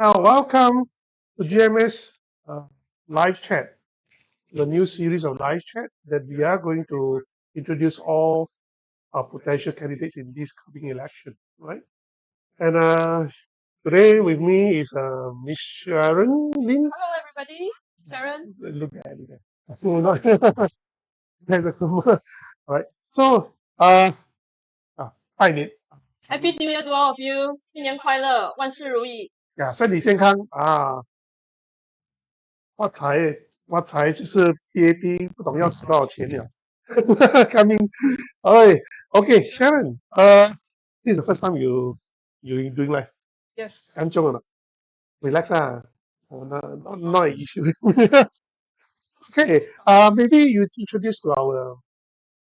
Welcome to GMS Live Chat, the new series of live chat that we are going to introduce all our potential candidates in this coming election, right? And today with me is Miss Sharon Lin. Hello, everybody. Sharon. Look at it. So not there's a all right. So hi Nick. Happy New Year to all of you. 新年快乐，万事如意。身体健康啊，发财就是 PAP 不懂要值多少钱了。Coming, all right. Okay, Sharon. This is the first time you doing live. Yes. 干重了 relax 啊，not an issue. Okay. Maybe you introduce to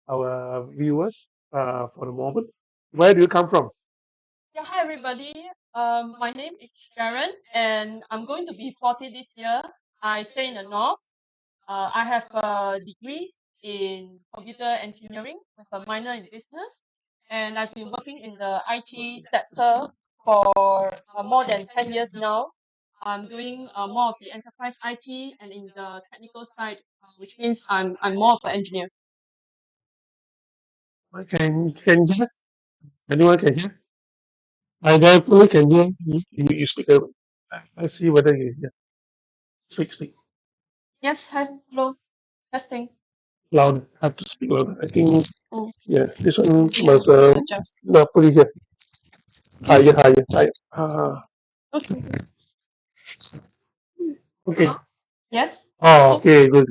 our viewers for the moment. Where do you come from? Yeah, hi, everybody. My name is Sharon, and I'm going to be 40 this year. I stay in the north. I have a degree in computer engineering with a minor in business, and I've been working in the IT sector for more than 10 years now. I'm doing more of the enterprise IT and in the technical side, which means I'm more of an engineer. Can hear? Anyone can hear? I definitely can hear. You speak. Let's see whether you hear. Speak. Yes, hello, testing. Loud. Have to speak louder. I think. Oh. Yeah, this one must Adjust. no, put it here. Higher. Okay. Yes. Oh, okay, good.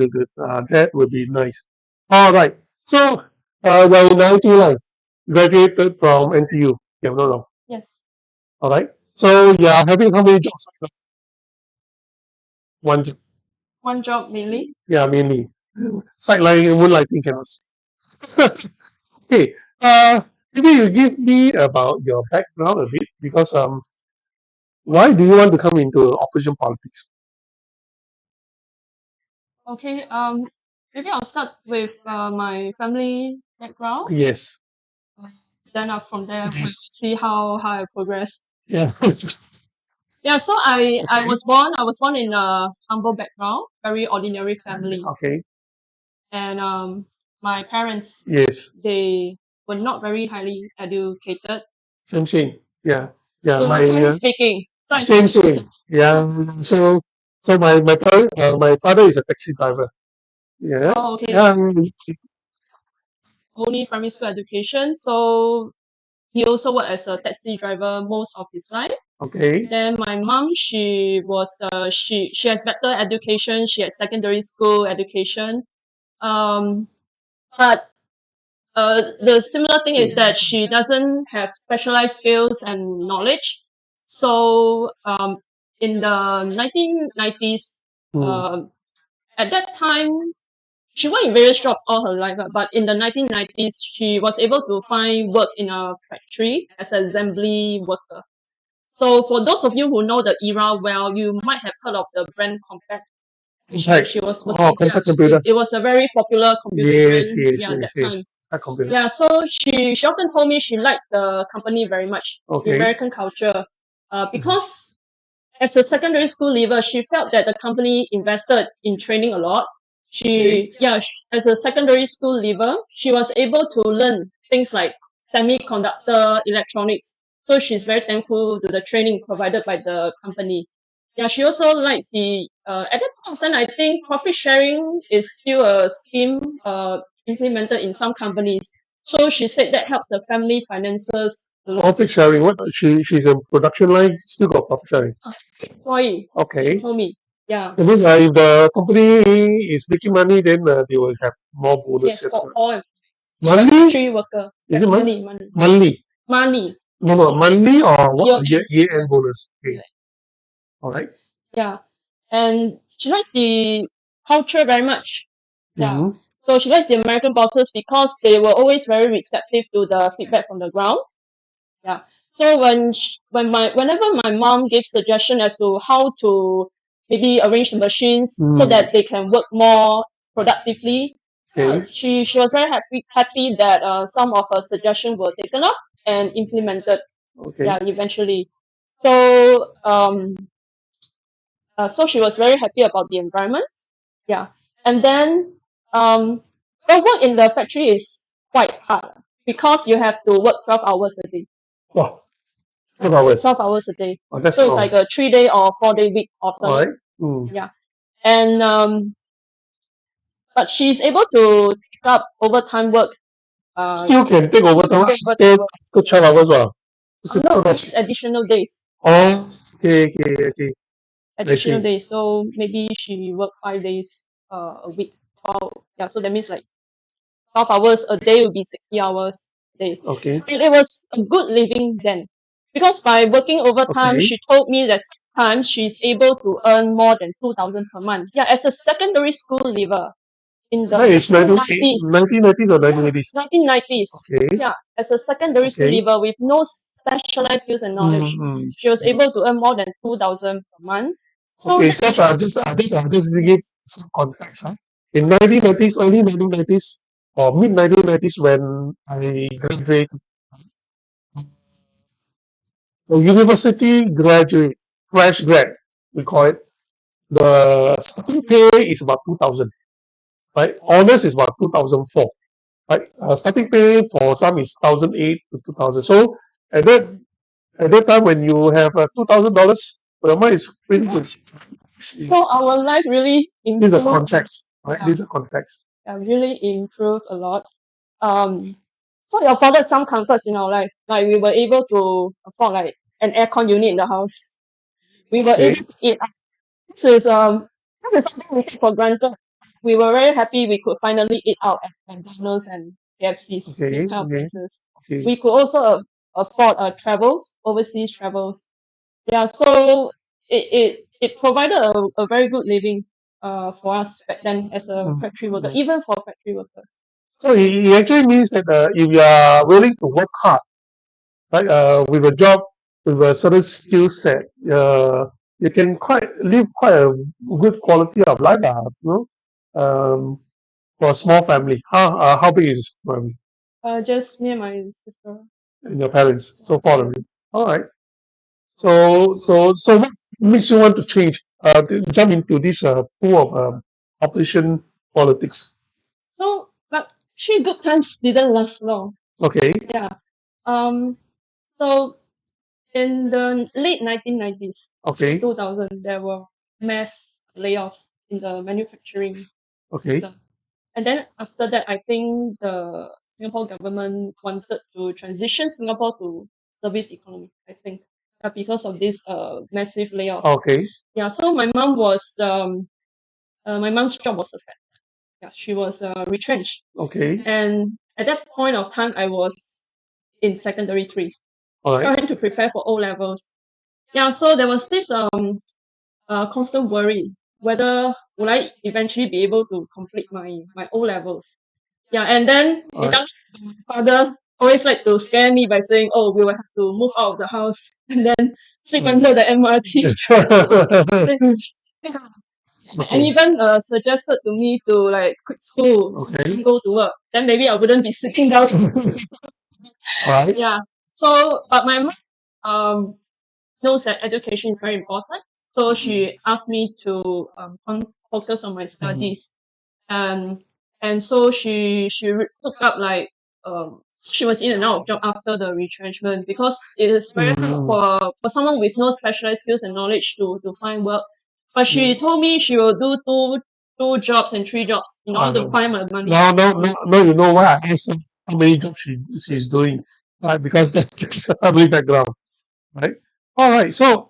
That would be nice. All right. So, you're in IT line, graduated from NTU. Yeah, no wrong. Yes. All right. So, yeah, having how many jobs? One job. One job mainly. Yeah, mainly. Sideline, moonlighting cannot see. Okay. Maybe you give me about your background a bit because why do you want to come into operation politics? Okay. Maybe I'll start with my family background. Yes. Then from there we'll Yes. see how I progress. Yeah. Yeah. So I was born in a humble background, very ordinary family, Okay. and my parents Yes. they were not very highly educated. Same. Yeah. Frankly speaking. Same. Yeah. So my parent, my father is a taxi driver. Yeah. Oh, okay. Yeah. Only primary school education. So he also worked as a taxi driver most of his life. Okay. Then my mom, she has better education. She had secondary school education. But the similar thing is that she doesn't have specialized skills and knowledge. So in the 1990s, at that time, she worked in various jobs all her life, but in the 1990s, she was able to find work in a factory as an assembly worker. So for those of you who know the era well, you might have heard of the brand Compaq. She was working. Computer. It was a very popular computer brand. Yes. That time. Computer. Yeah, so she often told me she liked the company very much, the American culture, because as a secondary school leaver, she felt that the company invested in training a lot. As a secondary school leaver, she was able to learn things like semiconductor electronics. So she's very thankful to the training provided by the company. Yeah, she also likes the at that point of time, I think profit sharing is still a scheme implemented in some companies. So she said that helps the family finances a lot. Profit sharing. What she's in production line, still got profit sharing. Employee. Okay. She told me. Yeah. That means if the company is making money, then they will have more bonus. Yes, for all Monthly? factory worker. Is it Money. monthly? Money. No, monthly or what? Year-end. Year-end bonus. Okay. All right. Yeah. And she likes the culture very much. Yeah. Mhm. So she likes the American bosses because they were always very receptive to the feedback from the ground. Yeah. So whenever my mom gives suggestion as to how to maybe arrange the machines so that they can work more productively, Okay. she was very happy that some of her suggestions were taken up and implemented. Okay. Yeah, eventually. So So she was very happy about the environment. Yeah. And then the work in the factory is quite hard because you have to work 12 hours a day. Wow, 12 hours. 12 hours a day. Oh, that's So it's long. like a 3-day or 4-day week All alternate. right. Mm. Yeah. And but she's able to take up overtime work. Still can take overtime after 12 hours. Wow. No, it's additional days. Oh, okay. Additional days. So maybe she work 5 days a week. 12. Yeah, so that means like 12 hours a day will be 60 hours a day. Okay. And it was a good living then. Because by working overtime, Okay. she told me that sometimes she's able to earn more than 2,000 per month. Yeah, as a secondary school leaver in the That is 1990s. 1990s or 1980s? 1990s. Okay. Yeah, as a secondary school Okay. leaver with no specialized skills and knowledge, she was able to earn more than 2,000 per month. So Okay, just to give some context. In 1990s, early 1990s, or mid 1990s, when I graduated, the university graduate, fresh grad, we call it, the starting pay is about 2,000, right? Honors is about 2004, right? Starting pay for some is 1,008 to 2,000. So at that time, when you have $2,000, your money is pretty good. So our life really This is a improved. context, right? Yeah. This is a context. Really improved a lot. So it afforded some comforts in our life. Like we were able to afford like an aircon unit in the house. We were able to eat. This is something we take for granted. We were very happy we could finally eat out at McDonald's and KFC's, Okay, these kind of okay, places. okay. We could also afford travels, overseas travels. Yeah, so it provided a very good living for us back then as a factory worker, even for factory workers. So it actually means that if you are willing to work hard, right, with a job with a certain skill set, you can live quite a good quality of life, for a small family. How big is your family Just me and my sister. and your parents? So 4 of you. All right. So what makes you want to change? To jump into this pool of opposition politics. So, but actually, good times didn't last long. Okay. Yeah. So in the late 1990s, Okay. 2000, there were mass layoffs in the manufacturing Okay. sector. And then after that, I think the Singapore government wanted to transition Singapore to service economy, I think, because of this massive layoff. Okay. Yeah, so my mom's job was affected. Yeah, she was retrenched. Okay. And at that point of time, I was in secondary 3, All right. trying to prepare for O levels. Yeah, so there was this constant worry whether will I eventually be able to complete my O levels. Yeah, and then All right. my father always like to scare me by saying, "Oh, we will have to move out of the house and then sleep under the MRT." Yeah. And even suggested to me to like quit school and go to work. Then maybe I wouldn't be sitting down. All right. Yeah. So, but my mom knows that education is very important. So she asked me to focus on my studies, and so she took up like she was in and out of job after the retrenchment because it is very hard for someone with no specialized skills and knowledge to find work. But she told me she will do two jobs and 3 jobs in order to find my money. No, you know why I asked her how many jobs she's doing, right? Because that's a family background, right? All right. So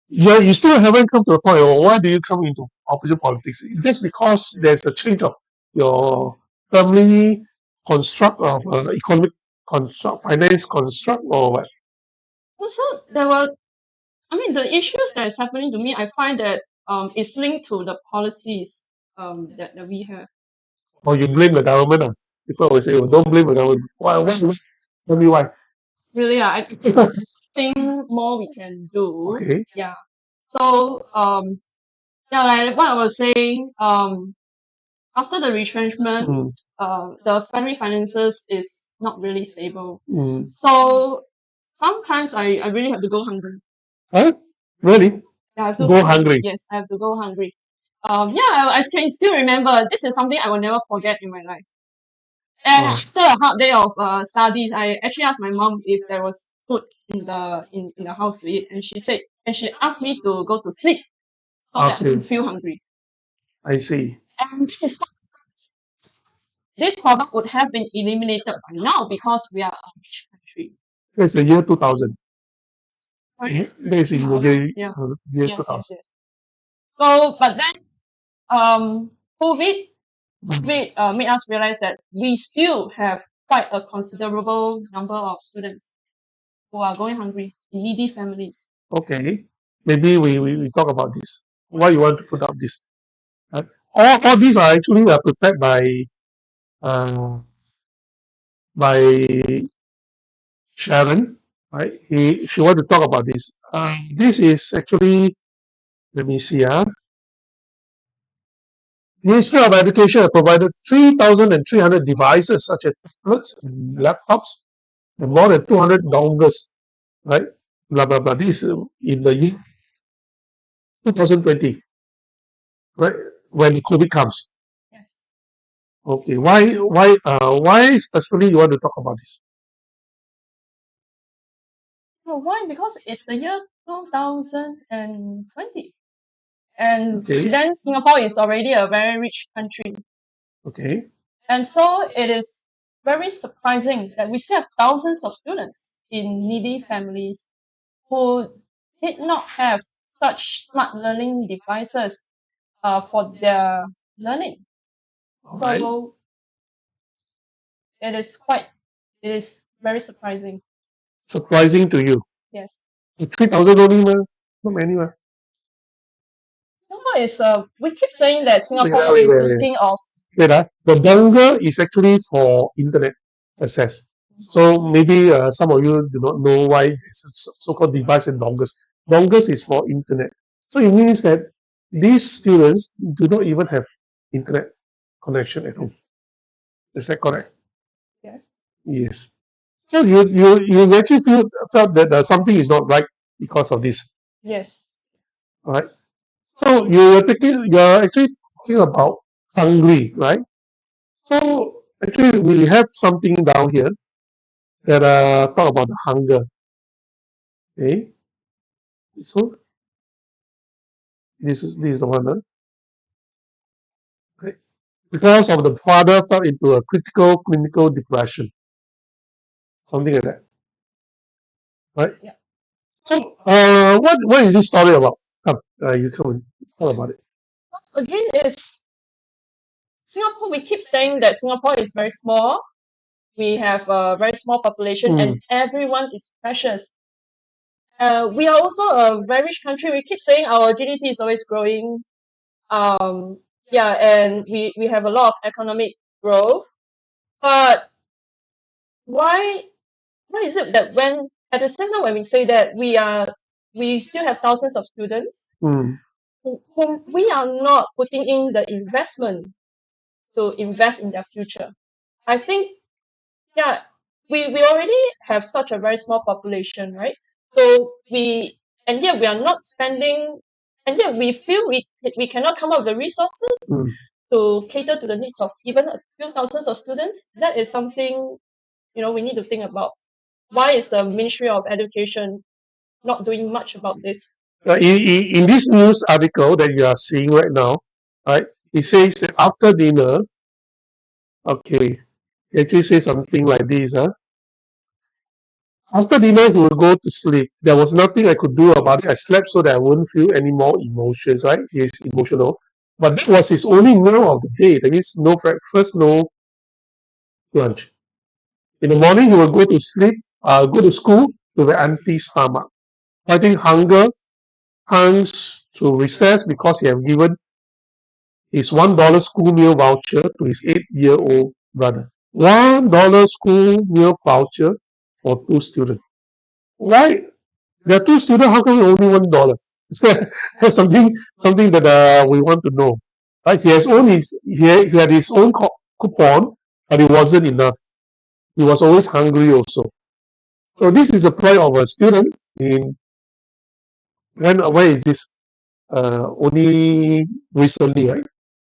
you still haven't come to a point. Or why do you come into opposition politics? Just because there's a change of your family construct of economic construct, finance construct, or what? So there were, I mean, the issues that is happening to me, I find that it's linked to the policies that we have. Or you blame the government? People always say, "Oh, don't blame the government." Why? Tell me why. Really, I think there's something more we can do. Okay. Yeah. So yeah, like what I was saying, after the retrenchment, the family finances is not really stable. So sometimes I really have to go hungry. Huh? Really? I have to go hungry. Yes, I have to go hungry. I can still remember. This is something I will never forget in my life. And after a hard day of studies, I actually asked my mom if there was food in the house to eat, and she asked me to go to sleep so that I don't feel hungry. I see. And this problem would have been eliminated by now because we are a rich country. It's the year 2000. Right? That's in the year, Yeah. year Yes, 2000. yes, yes. So, but then, COVID made us realize that we still have quite a considerable number of students who are going hungry in needy families. Okay. Maybe we talk about this. Why you want to put up this? All these are actually prepared uh, by Sharon. Right? She want to talk about this. This is actually, let me see. Ministry of Education have provided 3,300 devices such as tablets and laptops and more than 200 dongles. Right? Blah blah blah. This is in the year 2020. Right? When COVID comes. Yes. Okay. Why specifically you want to talk about this? Why? Because it's the year 2020. And Okay. then Singapore is already a very rich country. Okay. And so it is very surprising that we still have thousands of students in needy families who did not have such smart learning devices for their learning. Alright. So it is very surprising. Surprising to you. Yes. 3,000 only, not many. Singapore is we keep saying that Singapore Wait, is wait, the wait. king of The dongle is actually for internet access. So maybe some of you do not know why it's so-called device and dongles. Dongles is for internet. So it means that these students do not even have internet connection at home. Is that correct? yes. Yes. So you actually felt that something is not right because of this. Yes. All right. So you're actually talking about hungry, right? So actually we have something down here that talk about the hunger. Okay. So this is the one. Right? Because of the father fell into a critical clinical depression. Something like that. Right? Yeah. So what is this story about? Come, you come and talk about it. Again, it's Singapore. We keep saying that Singapore is very small. We have a very small population, and everyone is precious. We are also a very rich country. We keep saying our GDP is always growing. And we have a lot of economic growth. But why is it that when at the same time when we say that we still have thousands of students whom we are not putting in the investment to invest in their future? I think we already have such a very small population, right? So and yet we are not spending, and yet we feel we cannot come up with the resources to cater to the needs of even a few thousands of students. That is something we need to think about. Why is the Ministry of Education not doing much about this? In this news article that you are seeing right now, right, it says that after dinner, okay, it actually says something like this. After dinner, he would go to sleep. There was nothing I could do about it. I slept so that I wouldn't feel any more emotions, right? He is emotional. But that was his only meal of the day. That means no breakfast, no lunch. In the morning, he would go to sleep, go to school with an empty stomach. I think hunger hangs to recess because he have given his $1 school meal voucher to his 8-year-old brother. $1 school meal voucher for 2 students. Why? There are 2 students, how come only $1? That's something that we want to know. Right? He had his own coupon, but it wasn't enough. He was always hungry also. So this is a plight of a student in where is this? only recently, right?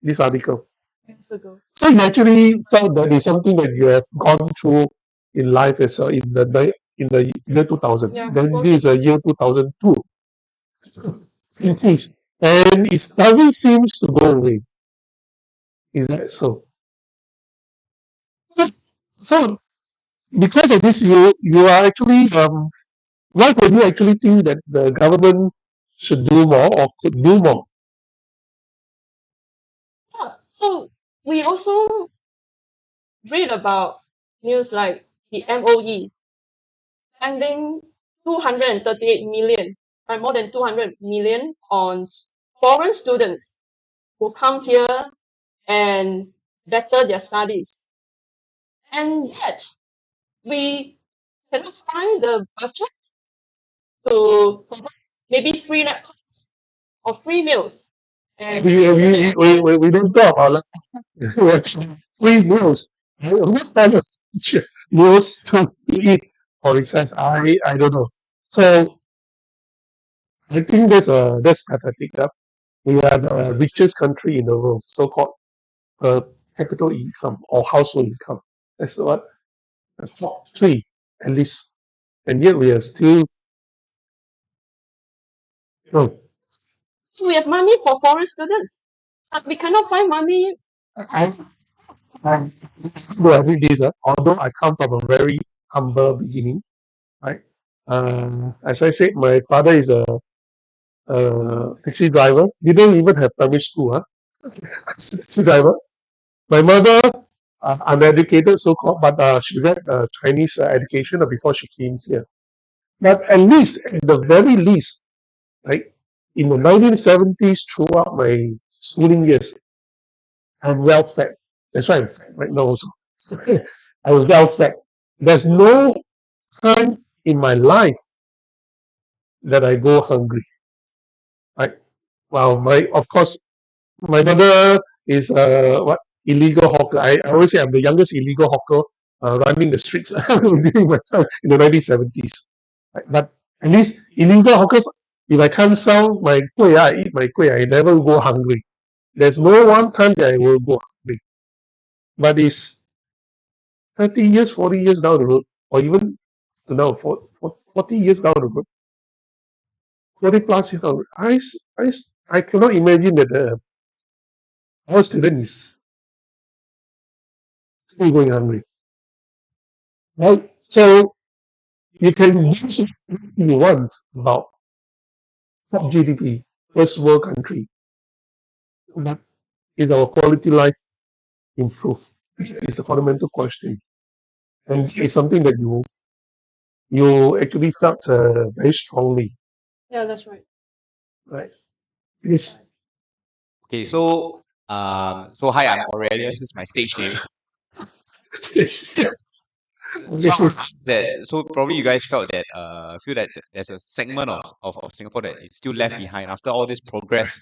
This article. Years ago. So you actually felt that is something that you have gone through in life as in the year 2000. Yeah, Then both. this is a year 2002. It is. And it doesn't seem to go away. Is that so? So because of this, you are actually why would you actually think that the government should do more or could do more? Yeah. So we also read about news like the MOE spending 238 million, right, more than 200 million on foreign students who come here and better their studies. And yet, we cannot find the budget to provide maybe free laptops or free meals. And We don't talk about free meals. What kind of meals to eat, for instance? I don't know. So I think that's pathetic. We are the richest country in the world, so-called capital income or household income. That's what the top three at least, and yet we are still no. so we have money for foreign students, but we cannot find money. I I do every day, although I come from a very humble beginning, right? As I said, my father is a taxi driver. We don't even have primary school, huh? Taxi driver. My mother, uneducated so-called, but she read Chinese education before she came here. But at least, at the very least, right, in the 1970s, throughout my schooling years, I'm well fed. That's why I'm fed right now also. I was well fed. There's no time in my life that I go hungry. Right? Well, of course, my mother is what illegal hawker. I always say I'm the youngest illegal hawker running the streets during my time in the 1970s. Right? But at least illegal hawkers, if I can't sell my kueh, I eat my kueh. I never go hungry. There's no one time that I will go hungry. But it's 30 years, 40 years down the road, or even to now, 40 years down the road, 40 plus years down the road, I cannot imagine that our student is still going hungry. Right? So you can use what you want about top GDP, first world country, but is our quality life improved? It's a fundamental question, and it's something that you actually felt very strongly, Yeah, that's right. right? Yes. Okay, so hi, I'm Aurelius. This is my stage name. So probably you guys felt that feel that there's a segment of Singapore that is still left behind after all this progress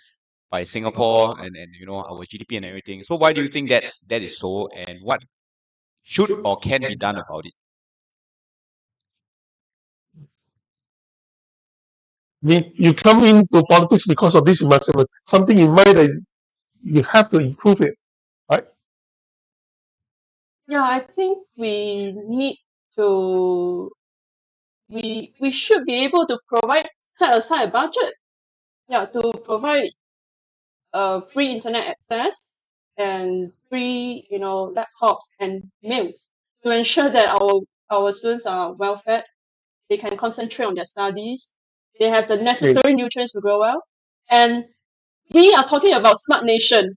by Singapore and our GDP and everything. So why do you think that is so, and what should or can be done about it? You come into politics because of this, you must have something in mind that you have to improve it, right? Yeah, I think we need to we should be able to set aside a budget, yeah, to provide free internet access and free laptops and meals to ensure that our students are well fed, they can concentrate on their studies, they have the necessary nutrients to grow well. And we are talking about smart nation,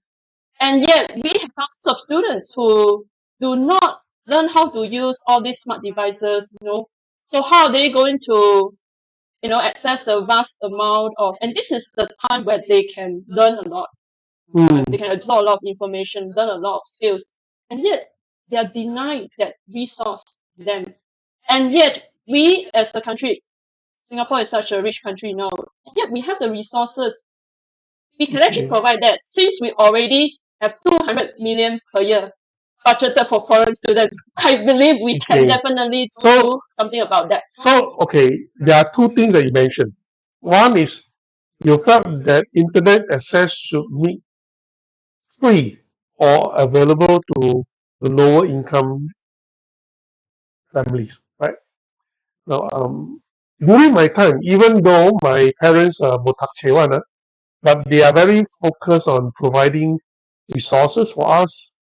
and yet we have thousands of students who do not learn how to use all these smart devices. So how are they going to access the vast amount of, and this is the time where they can learn a lot. They can absorb a lot of information, learn a lot of skills, and yet they are denied that resource to them. And yet we as a country, Singapore is such a rich country now, and yet we have the resources. We can actually provide that, since we already have 200 million per year budgeted for foreign students. I believe we can definitely do something about that. So, okay, there are two things that you mentioned. One is you felt that internet access should be free or available to the lower income families, right? Now, during my time, even though my parents are botak chewan, but they are very focused on providing resources for us,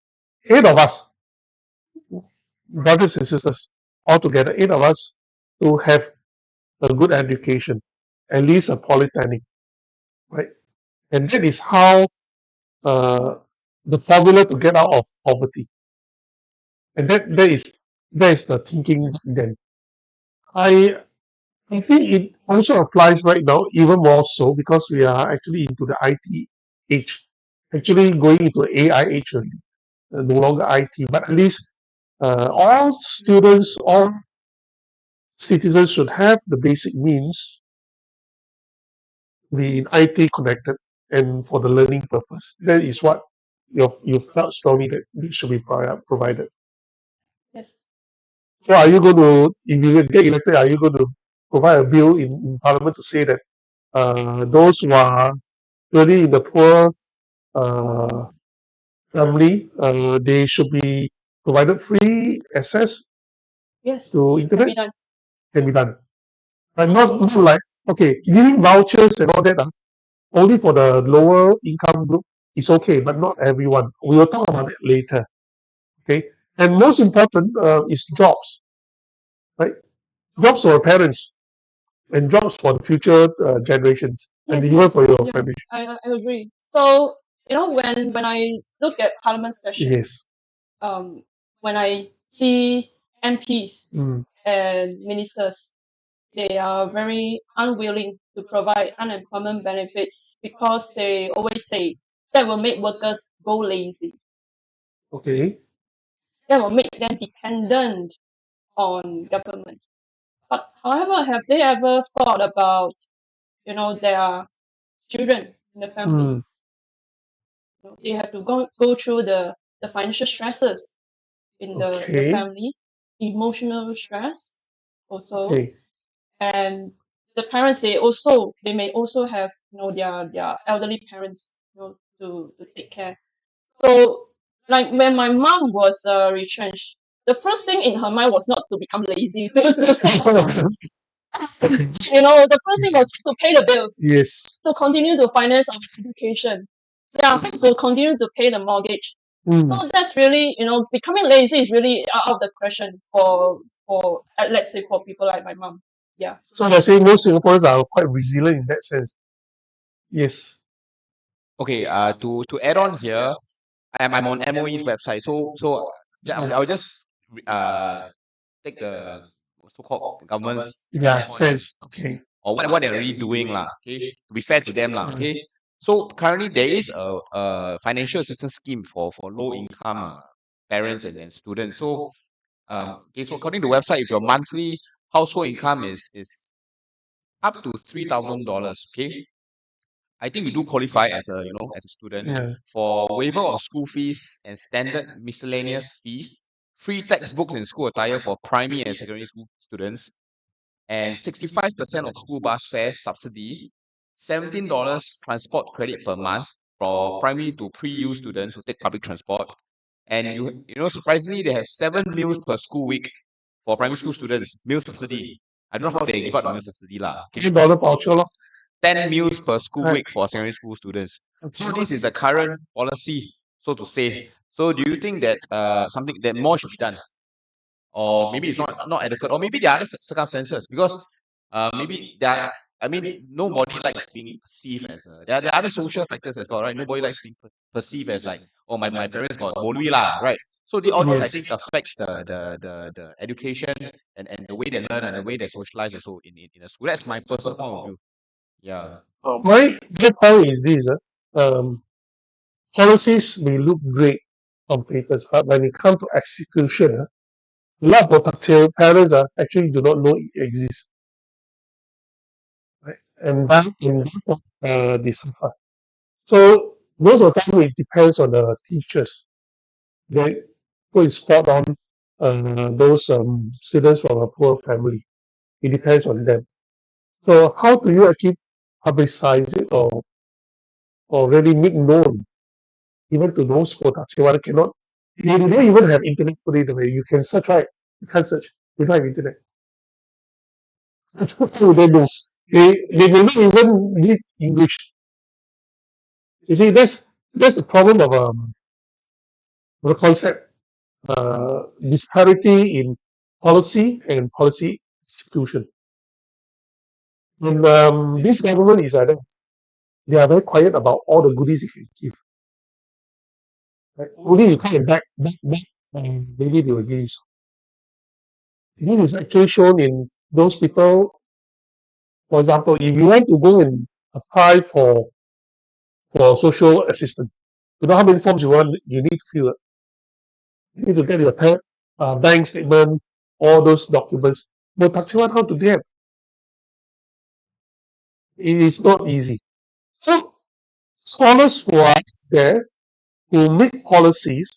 8 of us, brothers and sisters, all together, 8 of us, to have a good education, at least a polytechnic, right? And that is how uh, the formula to get out of poverty. And that is the thinking then. I I think it also applies right now even more so because we are actually into the IT age, actually going into AI age already, no longer IT, but at least all students, all citizens should have the basic means be IT connected and for the learning purpose. That is what you felt strongly that it should be provided. Yes. So are you going to, if you get elected, are you going to provide a bill in Parliament to say that those who are really in the poor uh, family, they should be provided free access Yes. to Can internet? be done. Can be done. But not like, okay, giving vouchers and all that, only for the lower income group is okay, but not everyone. We will talk about it later. Okay. And most important is jobs, right? Jobs for parents and jobs for the future generations and Yes, even for your yeah, family. I agree. So, when I look at Parliament session, Yes. when I see MPs Mm. and ministers, they are very unwilling to provide unemployment benefits because they always say that will make workers go lazy. Okay. That will make them dependent on government. But however, have they ever thought about, their children in the family? Mm. They have to go through the financial stresses in the Okay. family, emotional stress also, Okay. and the parents they may also have their elderly parents to take care. So like when my mom was retrenched, the first thing in her mind was not to become lazy. The first thing was to pay the bills, Yes. to continue to finance our education, to continue to pay the mortgage. Mm. So that's really, becoming lazy is really out of the question for let's say for people like my mom. Yeah. So they're saying most Singaporeans are quite resilient in that sense. Yes. Okay, to add on here, I'm on MOE's website, so I'll just take the so-called government's Yeah, standpoint sense. Okay. or what they're really doing lah. Okay, to be fair to them lah. Okay, so currently there is a financial assistance scheme for low income parents and students. So okay, so according to the website, if your monthly household income is up to $3,000, okay, I think we do qualify as a student Yeah. for waiver of school fees and standard miscellaneous fees, free textbooks and school attire for primary and secondary school students, and 65% of school bus fare subsidy, $17 transport credit per month for primary to pre-U students who take public transport, and surprisingly they have 7 meals per school week for primary school students, meal subsidy. I don't know how they give out the meal subsidy lah. Okay. $10 voucher lor. 10 meals per school Right. week for secondary school students. So this is the current policy, so to say. So do you think that something that more should be done, or maybe it's not adequate, or maybe there are other circumstances? Because maybe I mean, nobody likes being perceived as there are other social factors as well, right? Nobody likes being perceived as like, oh, my parents got bolui lah, right? So all this I think Yes. affects the education and the way they learn and the way they socialize also in a school. That's my personal point of view. Yeah. My point is this: policies may look great on papers, but when it comes to execution, a lot of potential parents actually do not know it exists, right? And therefore, they suffer. So most of the time, it depends on the teachers. They put spot on those students from a poor family. It depends on them. So how do you keep publicize it or really make known, even to those who cannot. They don't even have internet, put it away. You can search, right? You can't search. You don't have internet. What would they do? They may not even read English. You see, that's the problem of the concept, disparity in policy and policy execution. And this government is they are very quiet about all the goodies they can give. Right? Only you come and back, and maybe they will give you some. This is actually shown in those people. For example, if you want to go and apply for social assistance, you know how many forms you need to fill up. You need to get your bank statement, all those documents. But taxiwan, how to do that? It is not easy. So scholars who are there who make policies,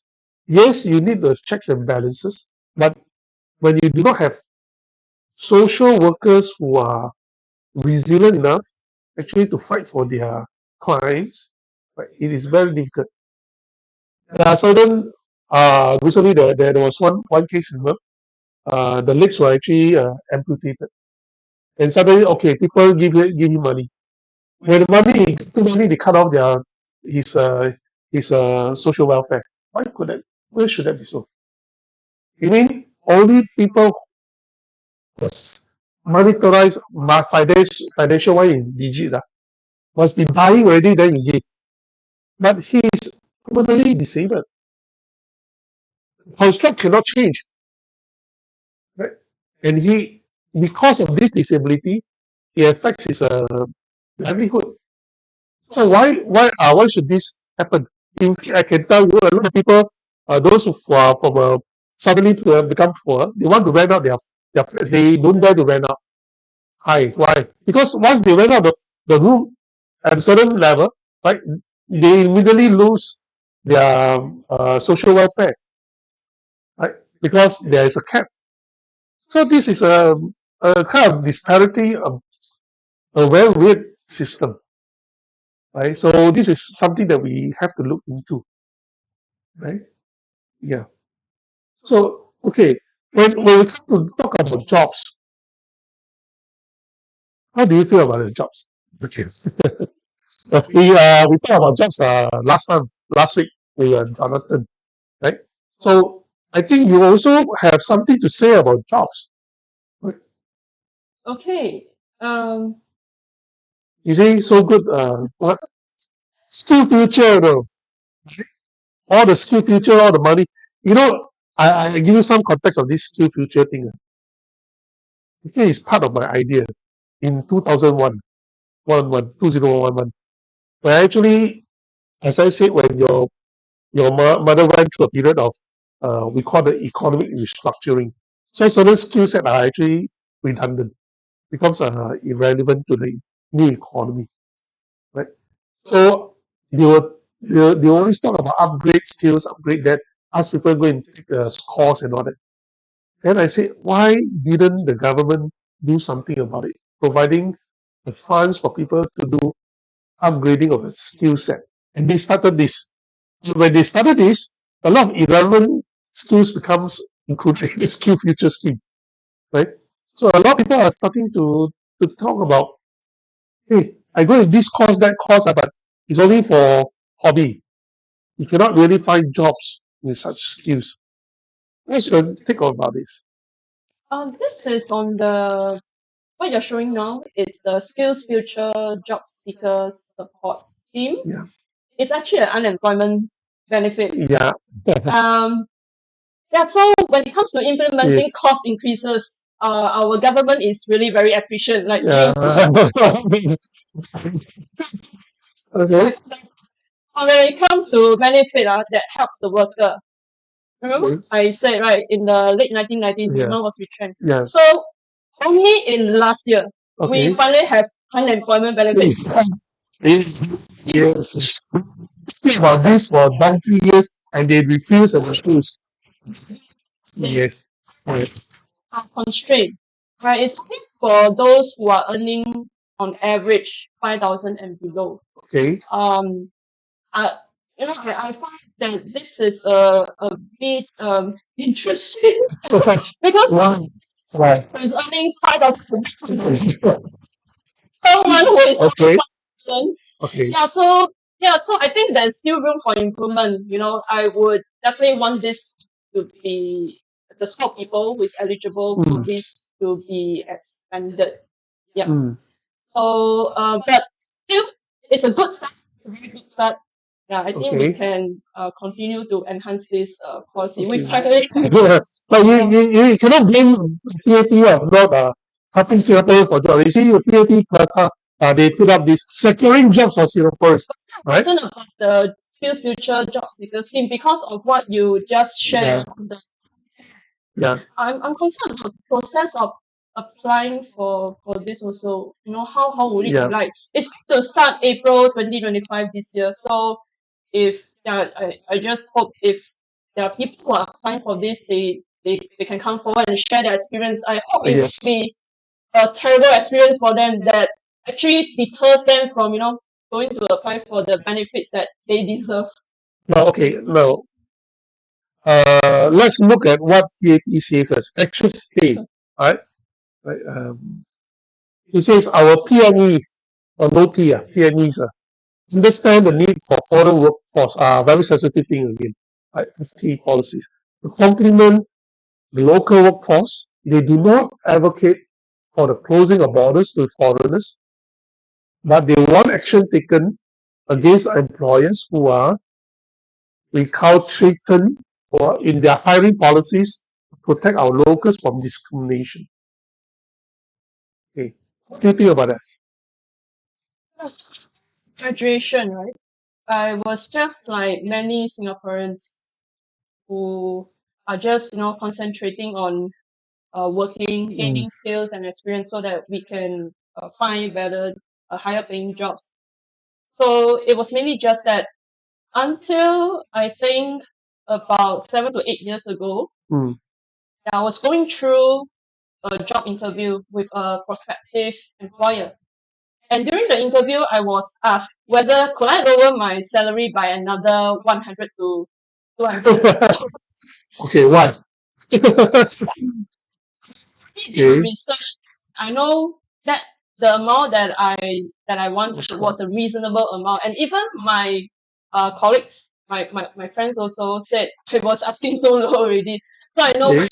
yes, you need the checks and balances, but when you do not have social workers who are resilient enough actually to fight for their clients, right, it is very difficult. There are certain, recently there was one case, remember, the legs were actually amputated. And suddenly, okay, people give you money. When the money, too money, they cut off his social welfare. Why should that be so? You mean only people was monetized financial one in digit must be dying already, then you give. But he is permanently disabled. Construct cannot change. Right? And because of this disability, it affects his livelihood. So why should this happen? I can tell you, a lot of people, those who are from suddenly become poor, they want to rent out their flats. They don't dare to rent out. Why? Because once they rent out the room at a certain level, right, they immediately lose their social welfare, right? Because there is a cap. So this is a kind of disparity, a very weird system, right? So this is something that we have to look into, right? Yeah. So okay, when we come to talk about jobs, how do you feel about the jobs? Okay. We talked about jobs last week with Jonathan, right? So I think you also have something to say about jobs. Right? Okay. You say so good. What skill future? All the skill future, all the money. You know, I give you some context of this skill future thing. Okay, it's part of my idea in 2001, 2011, where actually, as I said, when your mother went through a period of we call the economic restructuring. So certain skill set are actually redundant, becomes irrelevant to the new economy, right? So they always talk about upgrade skills, upgrade that, ask people go and take course and all that. Then I said, why didn't the government do something about it, providing the funds for people to do upgrading of a skill set? And they started this. When they started this, a lot of irrelevant skills becomes included in the skill future scheme, right? So a lot of people are starting to talk about, hey, I go to this course, that course, but it's only for hobby. You cannot really find jobs with such skills. What's your take about this? This is on what you're showing now. It's the Skills Future Job Seekers Support Scheme. Yeah. It's actually an unemployment benefit. Yeah. Yeah, so when it comes to implementing Yes. cost increases, our government is really very efficient. Like Yeah. Okay. when it comes to benefit that helps the worker. Remember I said, right, in the late 1990s, Yeah. McDonald was retrenched. Yeah. So only in last year, Okay. we finally have unemployment benefits. Yes. Think about this for donkey years and they refuse and refuse. Yes. Right. Are constrained. Right, it's only for those who are earning on average 5,000 and below. Okay. I find that this is a bit interesting because Why? who's earning 5,000 someone who is Okay. 5,000. Okay. So I think there's still room for improvement. I would definitely want this to be the scope of people who is eligible for this to be expanded. Yeah. So, but still, it's a good start. It's a very good start. Yeah, I think we can continue to enhance this policy. We finally But you cannot blame PAP of not helping Singaporeans for jobs. You see, the PAP plata, they put up this securing jobs for Singaporeans, right? concerned about the Skills Future Job Seeker Scheme because of what you just shared. Yeah. I'm concerned about the process of applying for this also. How would it be like? It's going to start April 2025 this year. So I just hope if there are people who are applying for this, they can come forward and share their experience. I hope it will be a terrible experience for them that actually deters them from going to apply for the benefits that they deserve. Now, okay, now let's look at what PAP say first. Actual pay, right? It says our PNE or no T, PNEs understand the need for foreign workforce. Very sensitive thing again. FT policies to complement the local workforce. They do not advocate for the closing of borders to foreigners, but they want action taken against employers who are recalcitrant or in their hiring policies to protect our locals from discrimination. Okay, what do you think about that? Graduation, right? I was just like many Singaporeans who are just concentrating on working, gaining skills and experience so that we can find better, higher paying jobs. So it was mainly just that until I think about 7 to 8 years ago, I was going through a job interview with a prospective employer. And during the interview, I was asked whether could I lower my salary by another 100 to 200. Okay, why? Research. I know that the amount that I wanted was a reasonable amount, and even my colleagues, my friends also said I was asking too low already. So I know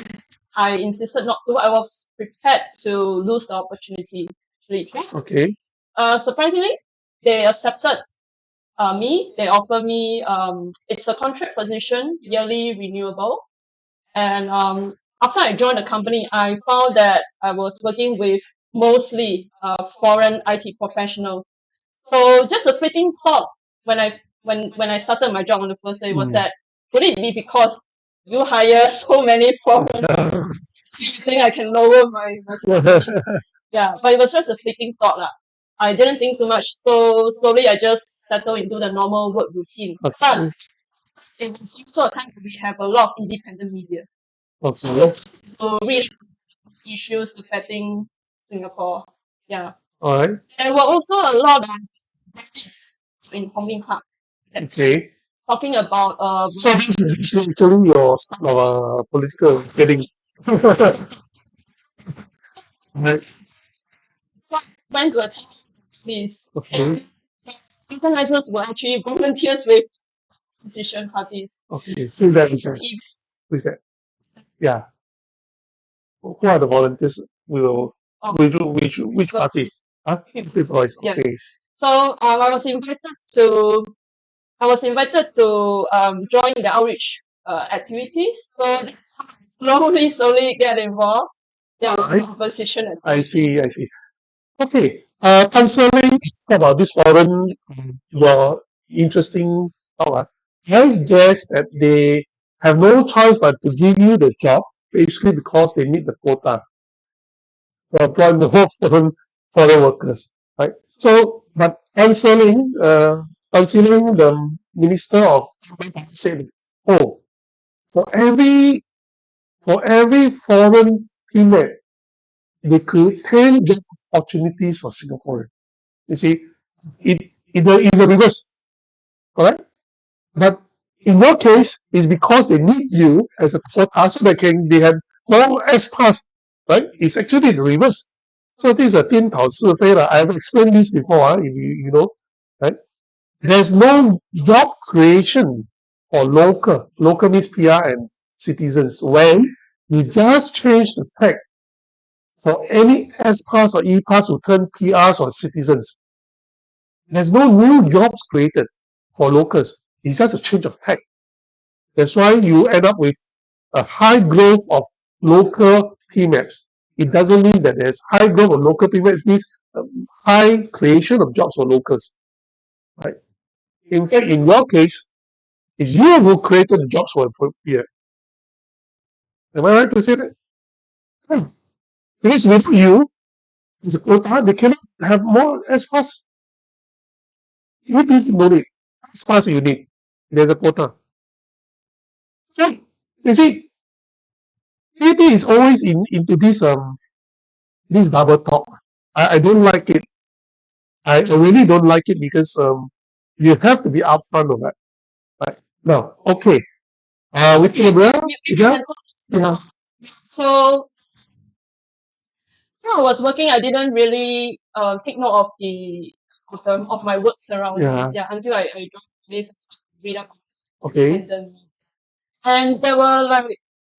I insisted not to. I was prepared to lose the opportunity. Actually, Okay. surprisingly, they accepted me. They offered me it's a contract position, yearly renewable, and after I joined the company, I found that I was working with mostly foreign IT professionals. So just a fleeting thought when I started my job on the first day was that could it be because you hire so many foreign you think I can lower my salary? Yeah, but it was just a fleeting thought lah. I didn't think too much, so slowly I just settled into the normal work routine. But it was also a time where we have a lot of independent media to read issues affecting Singapore. Yeah. All right. There were also a lot of debates in Hong Kong Park Okay. talking about So this is actually your start of political getting. Right. so I went to attend these. Okay. Organizers were actually volunteers with opposition parties. Okay. Who's that? Who's that? Yeah. Who are the volunteers? Which party? Huh? People's Voice. Yeah. Okay. So I was invited to join the outreach activities. So that's how I slowly get involved. Yeah, Right. opposition I activities. see. Okay. Concerning about this foreign, your interesting thought. I guess that they have no choice but to give you the job, basically because they need the quota for employ more foreign workers, right? So, but concerning the Minister of said, oh, for every foreign teammate, they create 10 job opportunities for Singaporeans. You see, it is a reverse, correct? But in your case, it's because they need you as a quota so they have more S pass, right? It's actually the reverse. So this is a 颠倒是非 I have explained this before, if you know, right? There's no job creation for local. Local means PR and citizens. When you just change the tag for any S pass or E pass who turn PRs or citizens, there's no new jobs created for locals. It's just a change of tag. That's why you end up with a high growth of local PMAPs. It doesn't mean that there's high growth of local PMAPs. It means high creation of jobs for locals. Right? In fact, in your case, it's you who created the jobs for here. Am I right to say that? Because without you, as a quota, they cannot have more S pass. You need no need. S pass you need. There's a quota. So you see, PP is always into this double talk. I don't like it. I really don't like it because you have to be upfront of that. Right? Now, okay. With Gabriel, yeah. So when I was working, I didn't really take note of my work surroundings. Yeah. Until I dropped this read up. Okay. And there were like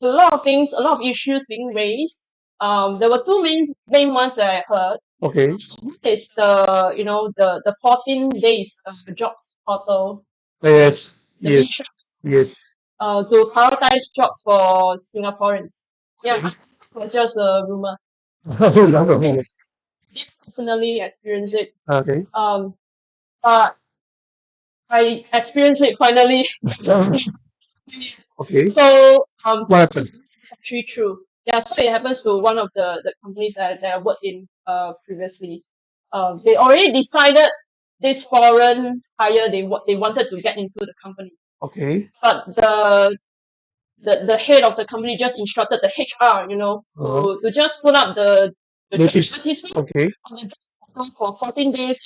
a lot of things, a lot of issues being raised. There were two main ones that I heard. Okay. One is the 14 days jobs portal. Yes. The Yes. issue, Yes. to prioritize jobs for Singaporeans. Yeah, it was just a rumor. Okay. I personally experienced it. Okay. But I experienced it finally. Okay. So What happened? it's actually true. Yeah, so it happens to one of the companies that I worked in previously. They already decided this foreign hire they wanted to get into the company. Okay. But the head of the company just instructed the HR, to just put up the advertisement Okay. on the job portal for 14 days.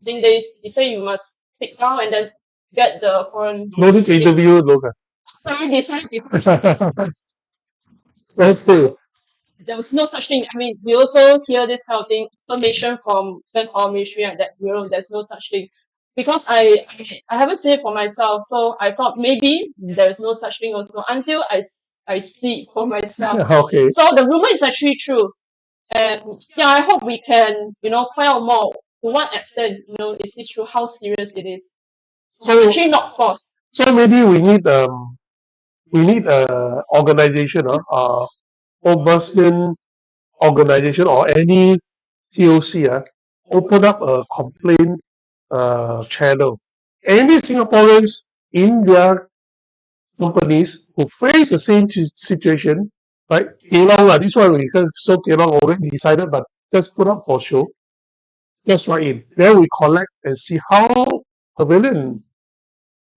14 days, he said you must take down and then get the foreign. No need to interview local. So I decided before. Okay. There was no such thing. I mean, we also hear this kind of thing, information from Manpower Ministry, and that there's no such thing. Because I haven't seen it for myself, so I thought maybe there's no such thing also until I see it for myself. Okay. So the rumor is actually true. And yeah, I hope we can, find out more. To what extent, is this true? How serious it is? So actually not forced. So maybe we need a organization, ombudsman organization or any TOC, open up a complaint channel. Any Singaporeans in their companies who face the same situation, right? This one we can so already decided, but just put up for show. Just write in. Then we collect and see how prevalent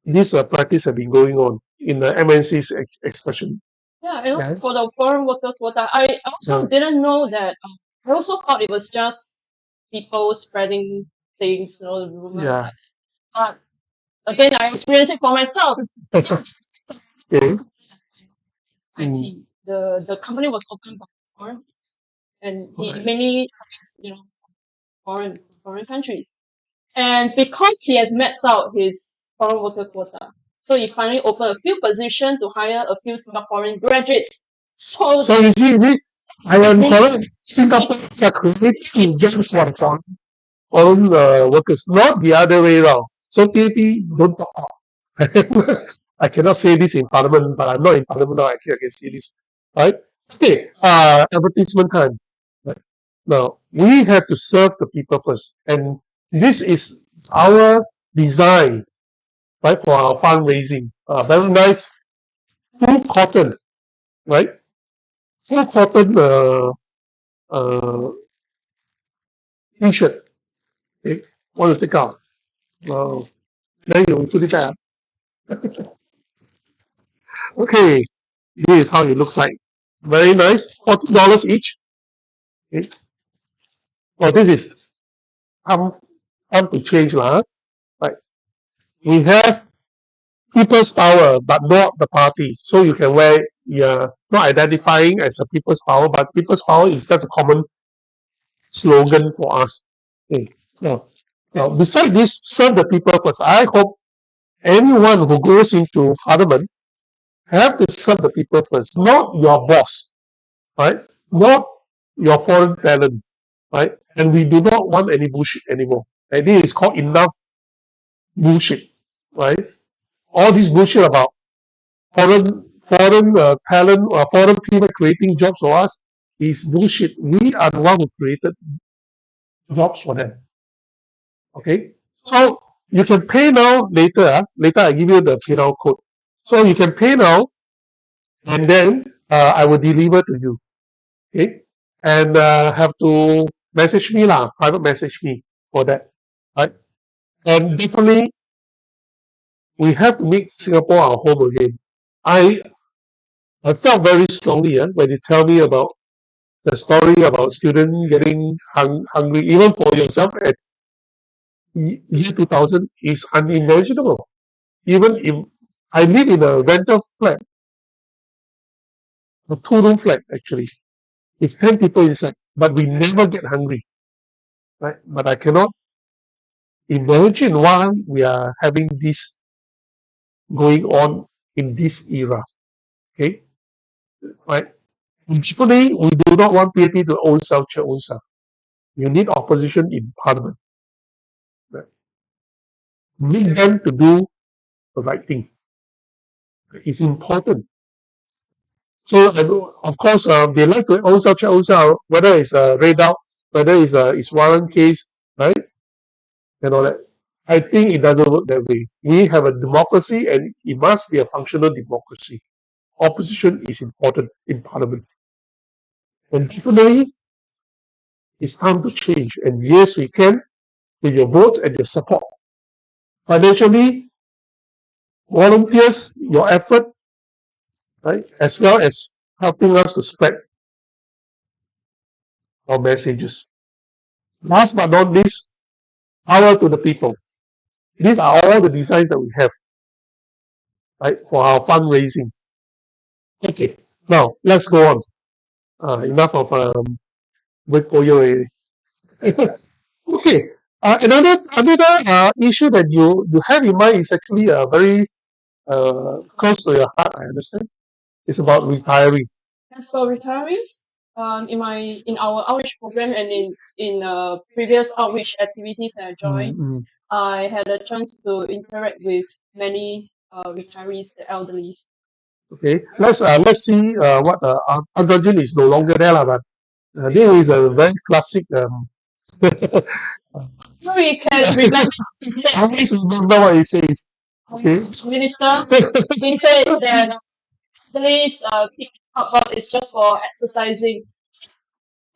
this practice have been going on in the MNCs especially. Yeah, and for the foreign worker quota, I also didn't know that. I also thought it was just people spreading things, the rumor. Yeah. But again, I experienced it for myself. Okay. IT. The company was opened by foreigners, and he mainly targets, foreign countries. And because he has maxed out his foreign worker quota, so he finally opened a few positions to hire a few Singaporean graduates. So you see, I am correct. Singapore is a creating jobs for foreign workers, not the other way around. So PAP don't talk out. I cannot say this in Parliament, but I'm not in Parliament now. I can say this. Right? Okay. Advertisement time. Right. Now we have to serve the people first, and this is our design, right, for our fundraising. Very nice, full cotton, right? Full cotton t-shirt. Okay, want to take out. Then you put it there. Okay, here is how it looks like. Very nice. $40 each. Okay. Oh, this is come to change lah. Right? We have people's power, but not the party. So you can wear, you're not identifying as a people's power, but people's power is just a common slogan for us. Okay. Now, beside this, serve the people first. I hope anyone who goes into Parliament have to serve the people first, not your boss, right? Not your foreign talent, right? And we do not want any bullshit anymore. And this is called enough bullshit, right? All this bullshit about foreign talent or foreign people creating jobs for us is bullshit. We are the one who created jobs for them. Okay, so you can pay now. Later, later I give you the PayNow code. So you can pay now, and then I will deliver to you. Okay, and have to message me lah, private message me for that. Right, and definitely we have to make Singapore our home again. I felt very strongly when you tell me about the story about students getting hungry, even for yourself at year 2000 is unimaginable. Even if I live in a rental flat, a two-room flat actually, with 10 people inside, but we never get hungry. Right? But I cannot imagine why we are having this going on in this era. Okay? Right? Definitely, we do not want PAP to own self. You need opposition in Parliament. Right? Need them to do the right thing. It's important. So, of course, they like to own self, whether it's a Red Out, whether it's Warren case, right? And all that. I think it doesn't work that way. We have a democracy and it must be a functional democracy. Opposition is important in Parliament. And definitely, it's time to change. And yes, we can with your vote and your support. Financially, volunteers, your effort, right, as well as helping us to spread our messages. Last but not least, power to the people. These are all the designs that we have, right, for our fundraising. Okay, now let's go on. Enough of Wipoyo already. Okay, another issue that you have in mind is actually very close to your heart. I understand. It's about retiree. As for retirees, in our outreach program and in previous outreach activities that I joined, I had a chance to interact with many retirees, the elderlies. Okay, let's see what Andrajun is no longer there, but there is a very classic. We can reflect. I always remember what he says. Okay. Minister, he said that elderlies pick up is just for exercising.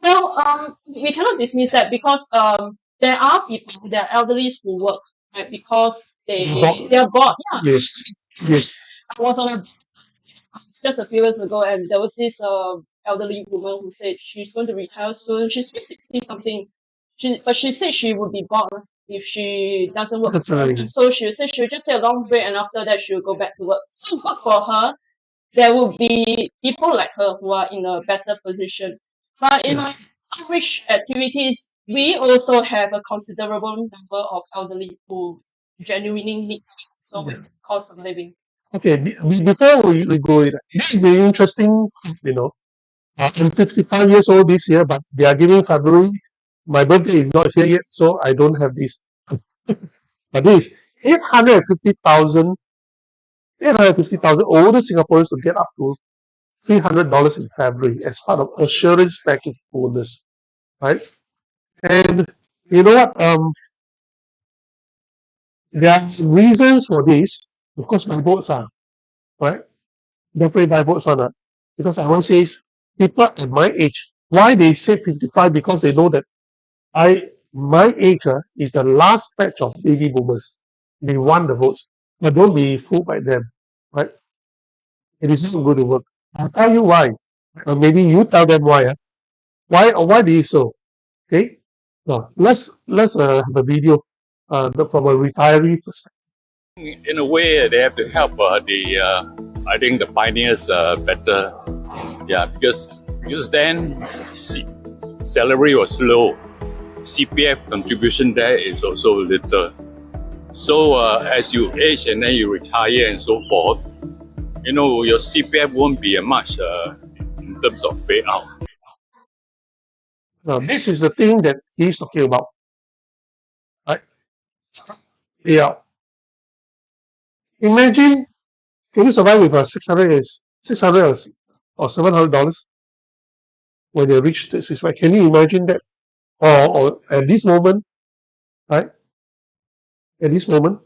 Well, we cannot dismiss that because there are people, there are elderlies who work, right, because they are bored. Yeah. Yes. Yes. I was on a just a few years ago, and there was this elderly woman who said she's going to retire soon. She's 60 something. But she said she would be bored if she doesn't work. Definitely. So she said she'll just take a long break, and after that she'll go back to work. So good for her. There will be people like her who are in a better position. But in my outreach activities, we also have a considerable number of elderly who genuinely need so much cost of living. Okay, before we go in, this is an interesting, I'm 55 years old this year, but they are giving February. My birthday is not here yet, so I don't have this. But this is 850,000 older Singaporeans to get up to $300 in February as part of assurance package bonus, right? And you know what? There are reasons for this. Of course, my votes are right. Definitely my votes on that because I want to say people at my age. Why they say 55? Because they know that my age is the last batch of baby boomers. They want the votes, but don't be fooled by them, right? It is not going to work. I'll tell you why. Or maybe you tell them why. Why this so? Okay. Let's have a video from a retiree perspective. In a way, they have to help I think the pioneers better. Yeah, because then salary was low. CPF contribution there is also little. So as you age and then you retire and so forth, your CPF won't be much in terms of payout. Now, this is the thing that he's talking about. Right? Yeah. Imagine, can you survive with a $600 or $700 when you reach this? Can you imagine that? Or at this moment, right? At this moment,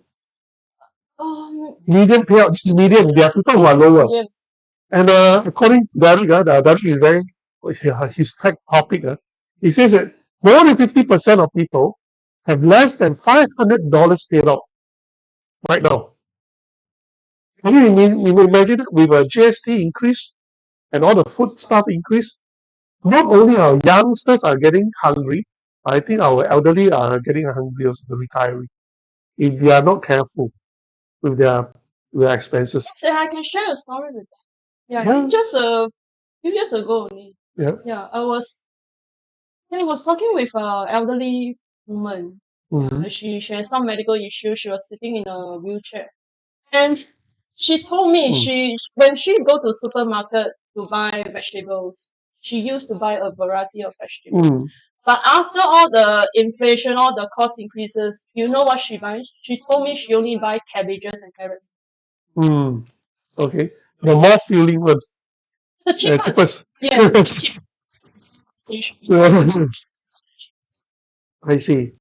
median payout. This is median. There are people who are lower. Yeah. And according to Derek, Derek is very his tech topic. He says that more than 50% of people have less than $500 paid out right now. Can you imagine that with a GST increase and all the food stuff increase? Not only our youngsters are getting hungry, I think our elderly are getting hungry also, the retiree, if they are not careful with their expenses. So I can share a story with that. Yeah, Yeah. just a few years ago only. Yeah. I was talking with an elderly woman. Mhm. She has some medical issue. She was sitting in a wheelchair, and she told me when she go to supermarket to buy vegetables, she used to buy a variety of vegetables. But after all the inflation, all the cost increases, you know what she buys? She told me she only buy cabbages and carrots. Okay. The more filling one. The cheapest. Yeah. I see.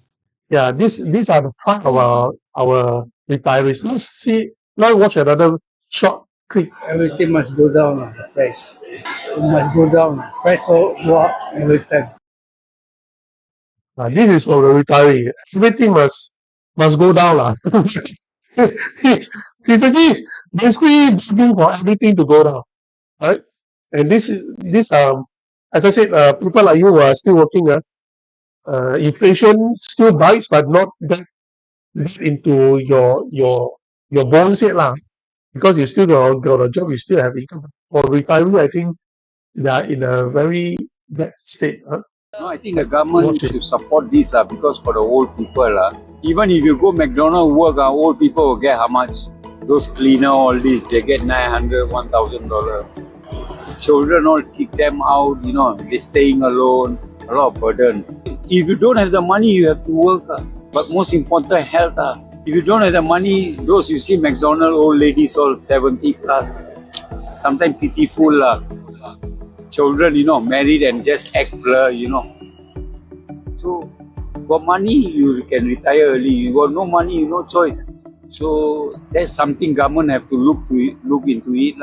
Yeah, these are the part of our retirees. Let's watch another short clip. Everything must go down on the price. It must go down. Price will go up every time. This is for the retiree. Everything must go down. He's basically begging for everything to go down. Right? And this as I said, people like you who are still working, inflation still bites, but not that into your bones yet lah. Because you still got a job, you still have income. For retiree, I think they are in a very bad state. No, I think the government should support this because for the old people, even if you go McDonald work, old people will get how much? Those cleaner, all this, they get $900, $1,000. Children all kick them out, they're staying alone, a lot of burden. If you don't have the money, you have to work. But most important, health. If you don't have the money, those you see McDonald old ladies all 70 plus, sometimes pitiful. Children, married and just act blur, So, for money, you can retire early. You got no money, no choice. So, that's something government have to look into it.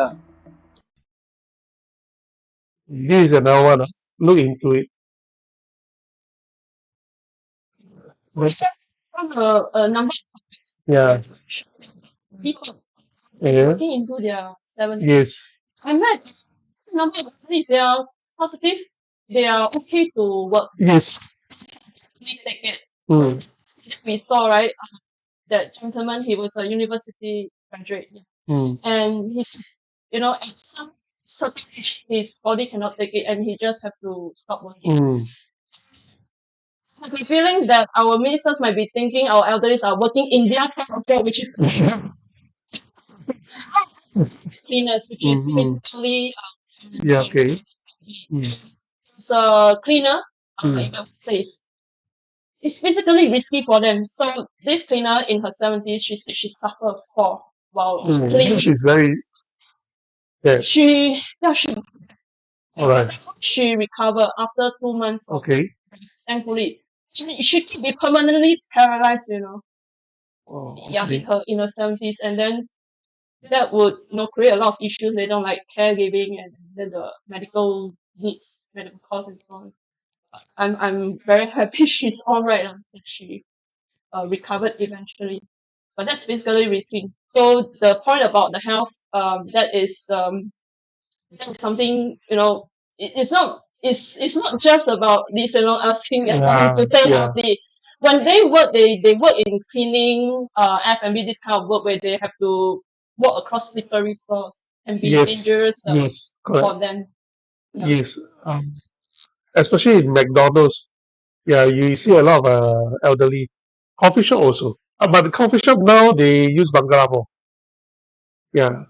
Here is another one. Look into it. From a number Yeah. people Yeah. working into their 70s. Yes. I met a number of companies, they are positive, they are okay to work. Yes. We take it. We saw, right, that gentleman, he was a university graduate. And he's, at some certain age, his body cannot take it and he just have to stop working. I have a feeling that our ministers might be thinking our elderlies are working in their kind of job, which is cleaners, which is basically Yeah, okay. it's a cleaner in a place. It's physically risky for them. So this cleaner in her 70s, she said she suffered for while cleaning. She's very She all right. she recovered after 2 months of Okay. rest, thankfully. She could be permanently paralyzed, in her 70s, and then that would create a lot of issues later on, like caregiving and then the medical needs, medical costs and so on. I'm very happy she's all right and that she recovered eventually. But that's basically risky. So the point about the health, that is something, it's not it's not just about this, asking them Yeah, to stay yeah. healthy. When they work, they work in cleaning, F&B, this kind of work where they have to walk across slippery floors and be Yes, dangerous yes, correct. for them. Yeah. Yes, especially in McDonald's. Yeah, you see a lot of elderly. Coffee shop also. But the coffee shop now they use Bangalore. Yeah,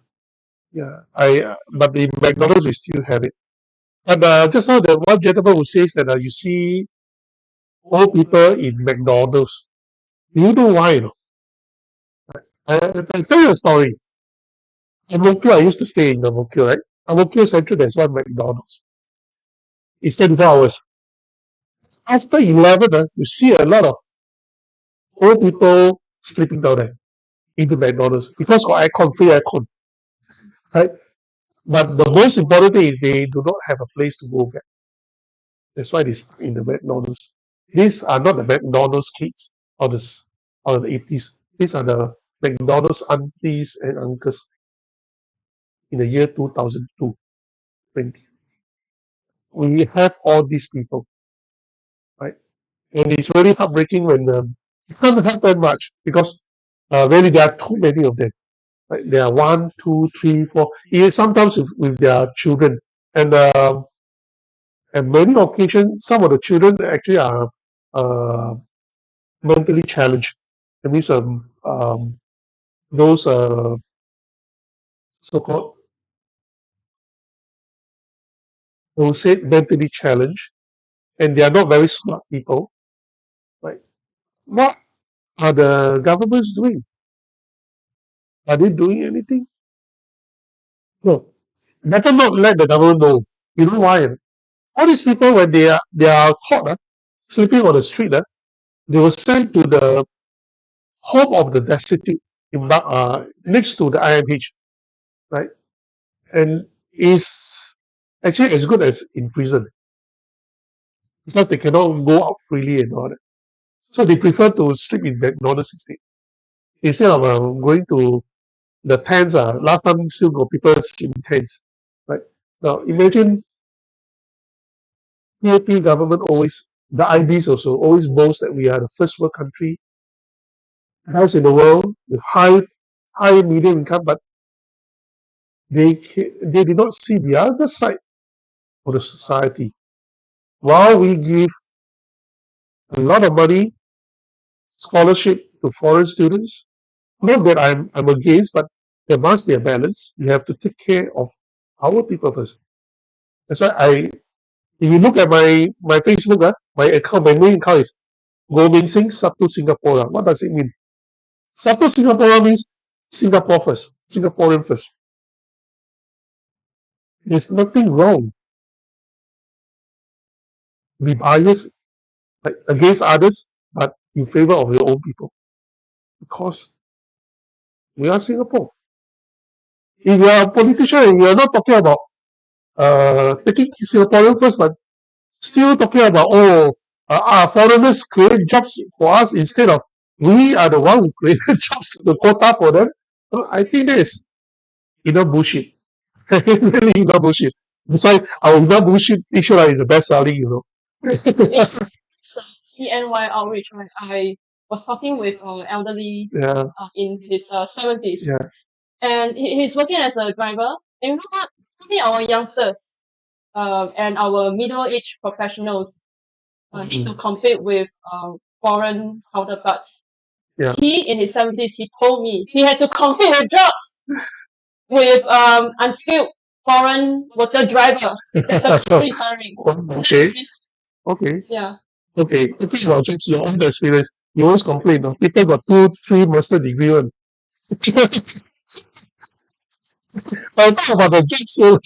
yeah. But in McDonald's we still have it. But just now the one gentleman who says that you see old people in McDonald's. Do you know why? You know? I tell you a story. In Mokyo, I used to stay in the Mokyo, right? At Mokyo Central, there's one McDonald's. It's 24 hours. After 11, you see a lot of old people sleeping down there in the McDonald's because got aircon, free aircon, right? But the most important thing is they do not have a place to go back. That's why they stuck in the McDonald's. These are not the McDonald's kids or the 80s. These are the McDonald's aunties and uncles in the year 2002, 20. We have all these people, right? And it's very heartbreaking when you can't help them much because really there are too many of them. Right? There are 1, 2, 3, 4. Even sometimes with their children, and many occasions, some of the children actually are uh, mentally challenged. That means those so-called, who said mentally challenged, and they are not very smart people. Right? What are the governments doing? Are they doing anything? No. Better not let the government know. You know why? All these people, when they are caught sleeping on the street, they were sent to the home of the destitute next to the IMH, right? And is actually as good as in prison because they cannot go out freely and all that. So they prefer to sleep in McDonald's instead of going to the tents. Last time still got people sleep in tents, right? Now imagine PAP government always, the IBs also always boast that we are the first world country, best in the world with high medium income, but they did not see the other side of the society. While we give a lot of money, scholarship to foreign students, not that I'm against, but there must be a balance. We have to take care of our people first. That's why if you look at my Facebook, my account, my main account is Gomin Singh Sabtu Singapore. What does it mean? Sabtu Singapore means Singapore first, Singaporean first. There's nothing wrong. Be biased against others, but in favor of your own people. Because we are Singapore. If you are a politician and you are not talking about taking Singaporean first, but still talking about foreigners create jobs for us instead of we are the one who created jobs, the quota for them. I think that is bullshit. Really bullshit. That's why our bullshit t-shirt is the best selling, So CNY outreach, right? I was talking with an elderly Yeah, in his 70s, yeah. and he's working as a driver. And you know what? Only our youngsters and our middle-aged professionals need to compete with foreign counterparts. Yeah. He, in his 70s, he told me he had to compete with jobs with unskilled foreign worker driver that the country is hiring. Okay. Okay. Yeah. Okay. Talking about jobs, your own experience. You always complain, people got 2, 3 master degree one. I'll talk about the jobs. So,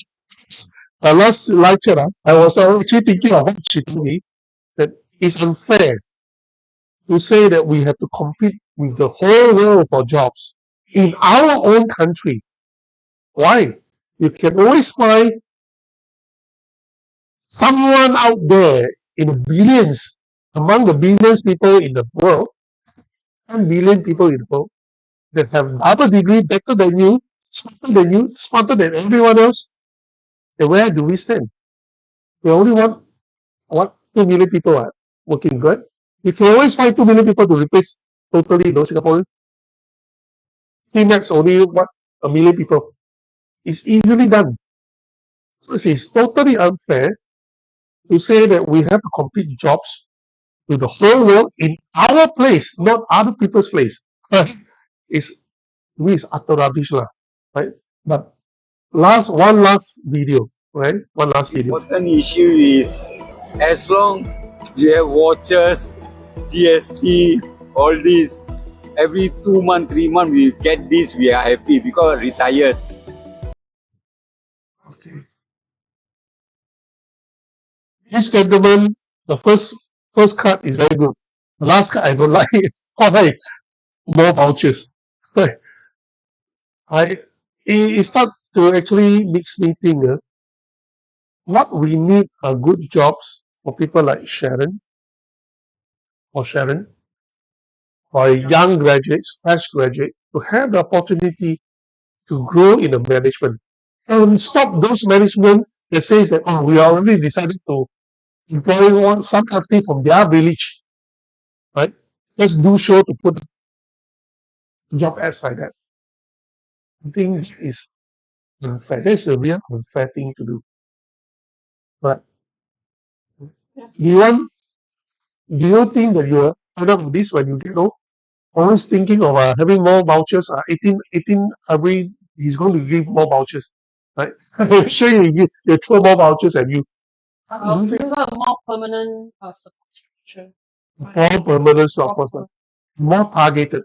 last live chat, I was actually thinking of what she told me, that it's unfair to say that we have to compete with the whole world for jobs in our own country. Why? You can always find someone out there in the billions, among the billions people in the world, 1 billion people in the world that have double degree, better than you, smarter than everyone else. And where do we stand? We only want 2 million people are working, right? You can always find 2 million people to replace totally those Singaporeans. Max only what 1 million people. It's easily done. So it is totally unfair to say that we have to compete jobs with the whole world in our place, not other people's place. It's utter rubbish, right? But one last video, right? One last video. Important issue is as long you have vouchers, GST, all this, every 2 months, 3 months we get this, we are happy because retired. Okay. This gentleman, the first cut is very good. The last cut I don't like. Why? More vouchers. It start to actually makes me think what we need are good jobs for people like Sharon, or young graduates, fresh graduate, to have the opportunity to grow in the management. And stop those management that says that, oh, we already decided to employ some FT from their village, right? Just do show to put job ads like that. I think is unfair. That's a real unfair thing to do. Right? Do you think that you're fed up with this when you get old? Always thinking of having more vouchers. 18 February, he's going to give more vouchers. Right? I'm sure you throw more vouchers at you. I would prefer a more permanent support structure. More permanent support. More targeted.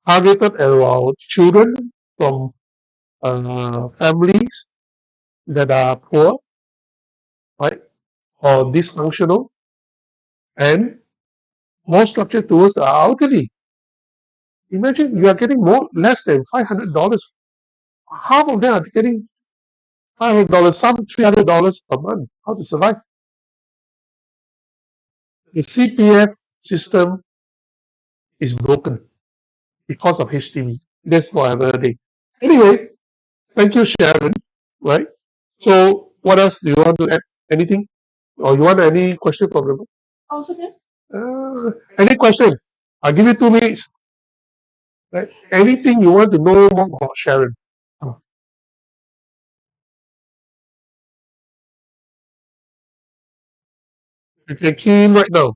Targeted at our children from families that are poor, right, or dysfunctional, and more structured towards the elderly. Imagine you are getting less than $500. Half of them are getting $500, some $300 per month. How to survive? The CPF system is broken because of HDB. That's for another day. Anyway, thank you, Sharon. Right? So, what else do you want to add? Anything? Or you want any question from them? Okay. Any question? I'll give you 2 minutes. Right? Anything you want to know more about Sharon? You can key in right now.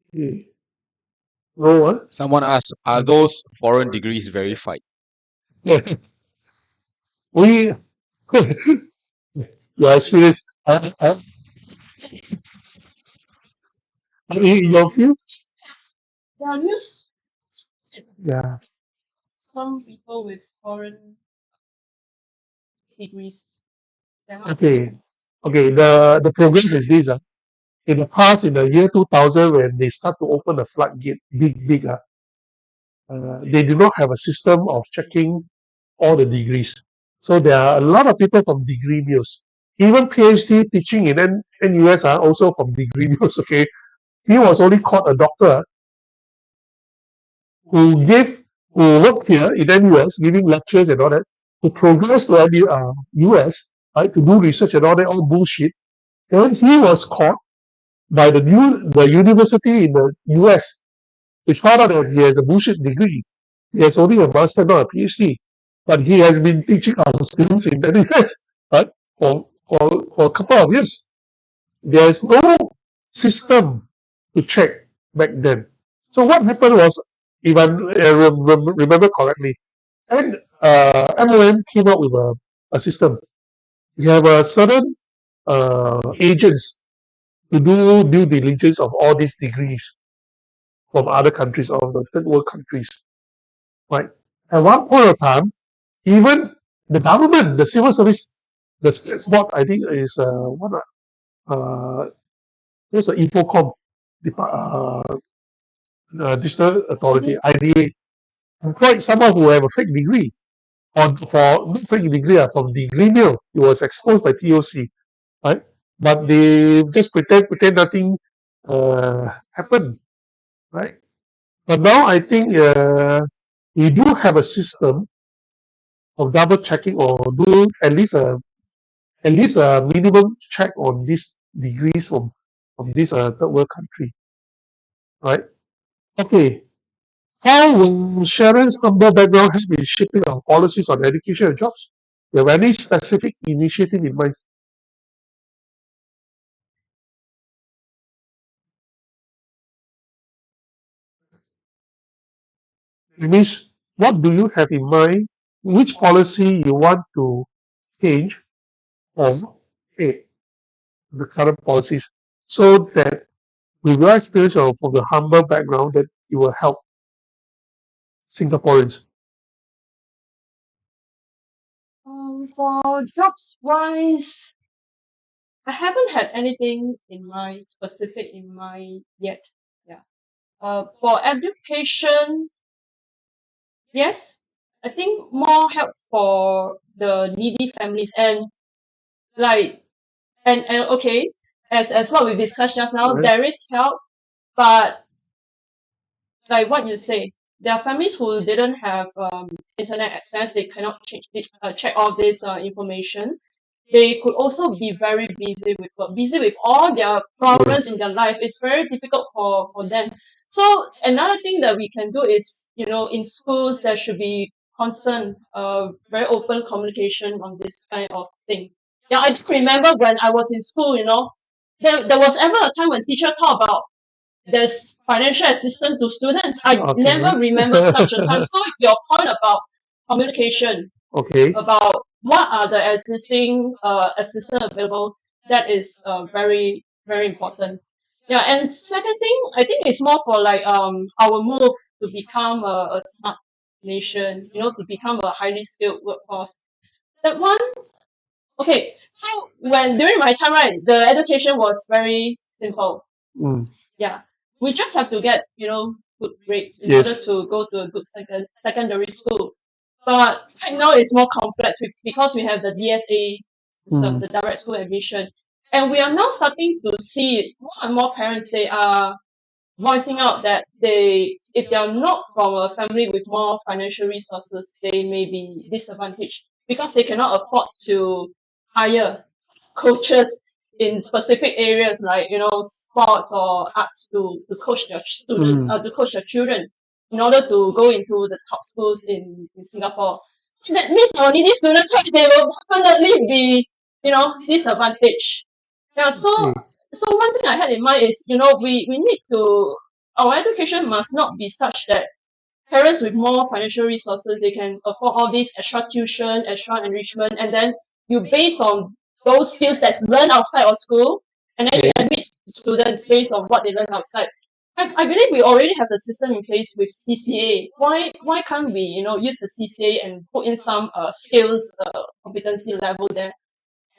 Okay. No, huh? Someone asked, are those foreign degrees verified? We your experience. Your view? Yeah, news. Yeah. Some people with foreign degrees. Okay. Okay. The progress is this. In the past, in the year 2000, when they start to open the floodgate, big, they do not have a system of checking all the degrees. So there are a lot of people from degree mills. Even PhD teaching in NUS are also from degree mills. Okay, he was only called a doctor who worked here in NUS, giving lectures and all that, who progressed to US, right, to do research and all that, all bullshit. And he was caught by the university in the US, which found out that he has a bullshit degree. He has only a master, not a PhD. But he has been teaching our students in the US, right, for a couple of years. There is no system to check back then. So what happened was, if I remember correctly, and MOM came up with a system. You have a certain agents to do due diligence of all these degrees from other countries, of the third world countries, right? At one point of time, even the government, the civil service, the state board, I think is there's an Infocom Digital Authority, IDA, employed someone who have a fake degree, or for not fake degree, from degree mill. It was exposed by TOC, right? But they just pretend nothing happened, right? But now I think we do have a system of double checking or do at least a minimum check on these degrees from this third world country, right? Okay, how will Sharon's humble background has been shaping our policies on education and jobs? Do you have any specific initiative in mind? It means, what do you have in mind? Which policy you want to change or create the current policies so that with your experience from the humble background that it will help Singaporeans? For jobs wise, I haven't had anything in mind, specific in mind yet. Yeah. For education, yes, I think more help for the needy families and like and okay, as what we discussed just now, Right. there is help, but like what you say, there are families who didn't have internet access. They cannot check all this information. They could also be very busy with work, busy with all their problems Yes. in their life. It's very difficult for them. So another thing that we can do is, in schools there should be constant, very open communication on this kind of thing. Yeah, I do remember when I was in school, there was ever a time when teacher talk about there's financial assistance to students. I Okay. never remember such a time. So your point about communication, Okay. about what are the existing assistance available, that is very, very important. Yeah, and second thing, I think it's more for like our move to become a smart nation, to become a highly skilled workforce. That one, okay. So when during my time, right, the education was very simple. Mm. Yeah, we just have to get good grades in order Yes. to go to a good secondary school. But right now it's more complex because we have the DSA system, the direct school admission, and we are now starting to see more and more parents, they are voicing out that if they are not from a family with more financial resources, they may be disadvantaged because they cannot afford to hire coaches in specific areas like sports or arts to coach their to coach their children in order to go into the top schools in Singapore. So that means our needy students, right, they will definitely be disadvantaged. Yeah, so one thing I had in mind is, we need to, our education must not be such that parents with more financial resources, they can afford all these extra tuition, extra enrichment, and then you base on those skills that's learned outside of school, and then you admit students based on what they learn outside. I believe we already have the system in place with CCA. Why can't we, use the CCA and put in some skills competency level there,